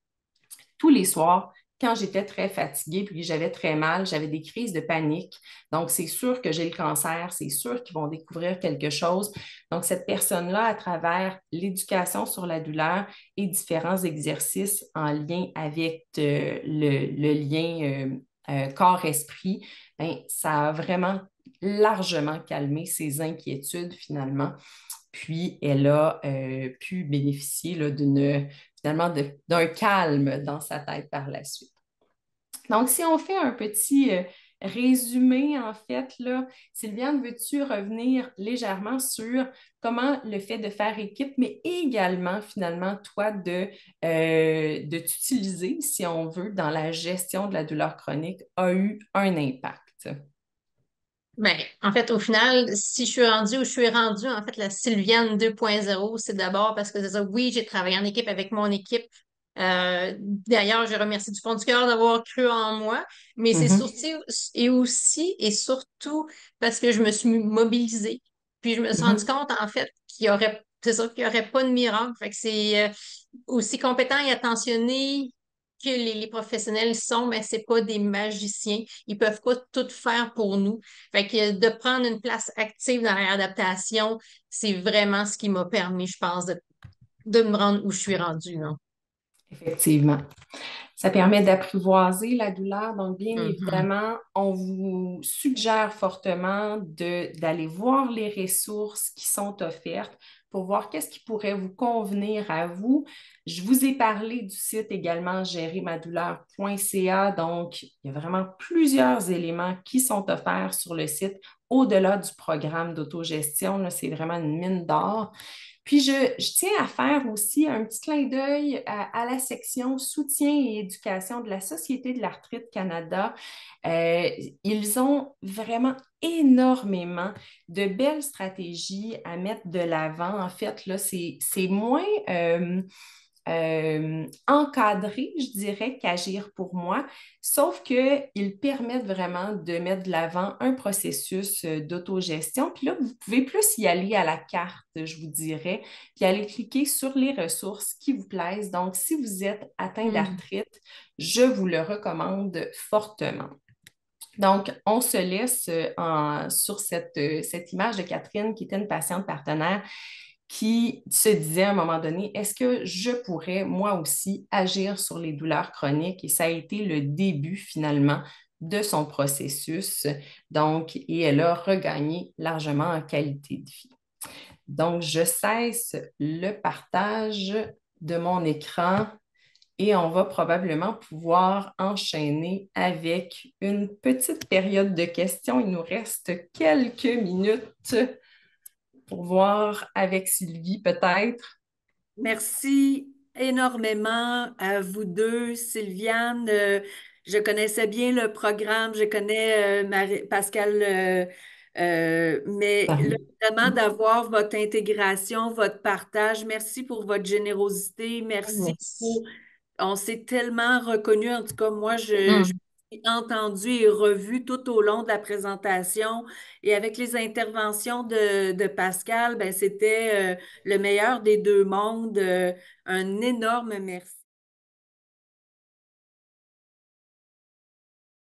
Tous les soirs, quand j'étais très fatiguée puis que j'avais très mal, j'avais des crises de panique. Donc, c'est sûr que j'ai le cancer, c'est sûr qu'ils vont découvrir quelque chose. Donc, cette personne-là, à travers l'éducation sur la douleur et différents exercices en lien avec le lien corps-esprit, ben, ça a vraiment largement calmé ses inquiétudes finalement. Puis, elle a pu bénéficier là, finalement d'un calme dans sa tête par la suite. Donc, si on fait un petit résumé, en fait, là, Sylviane, veux-tu revenir légèrement sur comment le fait de faire équipe, mais également, finalement, toi, de t'utiliser, si on veut, dans la gestion de la douleur chronique, a eu un impact? Ben, en fait, au final, si je suis rendue où je suis rendue, en fait, la Sylviane 2.0, c'est d'abord parce que c'est ça, oui, j'ai travaillé en équipe avec mon équipe. D'ailleurs, je remercie du fond du cœur d'avoir cru en moi, mais c'est Mhm, surtout et aussi et surtout parce que je me suis mobilisée. Puis je me suis rendu mhm. compte, en fait, c'est ça, qu'il n'y aurait pas de miracle. Fait que c'est aussi compétent et attentionné que les professionnels sont, mais c'est pas des magiciens. Ils peuvent pas tout faire pour nous. Fait que de prendre une place active dans la réadaptation, c'est vraiment ce qui m'a permis, je pense, de me rendre où je suis rendue, là. Effectivement. Ça permet d'apprivoiser la douleur. Donc, bien Mhm. évidemment, on vous suggère fortement d'aller voir les ressources qui sont offertes pour voir qu'est-ce qui pourrait vous convenir à vous. Je vous ai parlé du site également gérermadouleur.ca. Donc, il y a vraiment plusieurs éléments qui sont offerts sur le site au-delà du programme d'autogestion. Là, c'est vraiment une mine d'or. Puis, je tiens à faire aussi un petit clin d'œil à la section soutien et éducation de la Société de l'arthrite Canada. Euh, Ils ont vraiment énormément de belles stratégies à mettre de l'avant. En fait, là, c'est moins encadré, je dirais, qu'agir pour moi, sauf qu'ils permettent vraiment de mettre de l'avant un processus d'autogestion. Puis là, vous pouvez plus y aller à la carte, je vous dirais, puis aller cliquer sur les ressources qui vous plaisent. Donc, si vous êtes atteint Mhm. d'arthrite, je vous le recommande fortement. Donc, on se laisse sur cette image de Catherine, qui était une patiente partenaire, qui se disait à un moment donné, est-ce que je pourrais moi aussi agir sur les douleurs chroniques? Et ça a été le début finalement de son processus. Donc, et elle a regagné largement en qualité de vie. Donc, je cesse le partage de mon écran et on va probablement pouvoir enchaîner avec une petite période de questions. Il nous reste quelques minutes pour voir avec Sylvie peut-être. Merci énormément à vous deux, Sylviane. Je connaissais bien le programme, je connais Pascal Mais là, vraiment d'avoir votre intégration, votre partage. Merci pour votre générosité. Merci Merci. pour... On s'est tellement reconnus. En tout cas, moi, je Mm. suis entendue et revue tout au long de la présentation. Et avec les interventions de Pascal, ben, c'était le meilleur des deux mondes. Un énorme merci.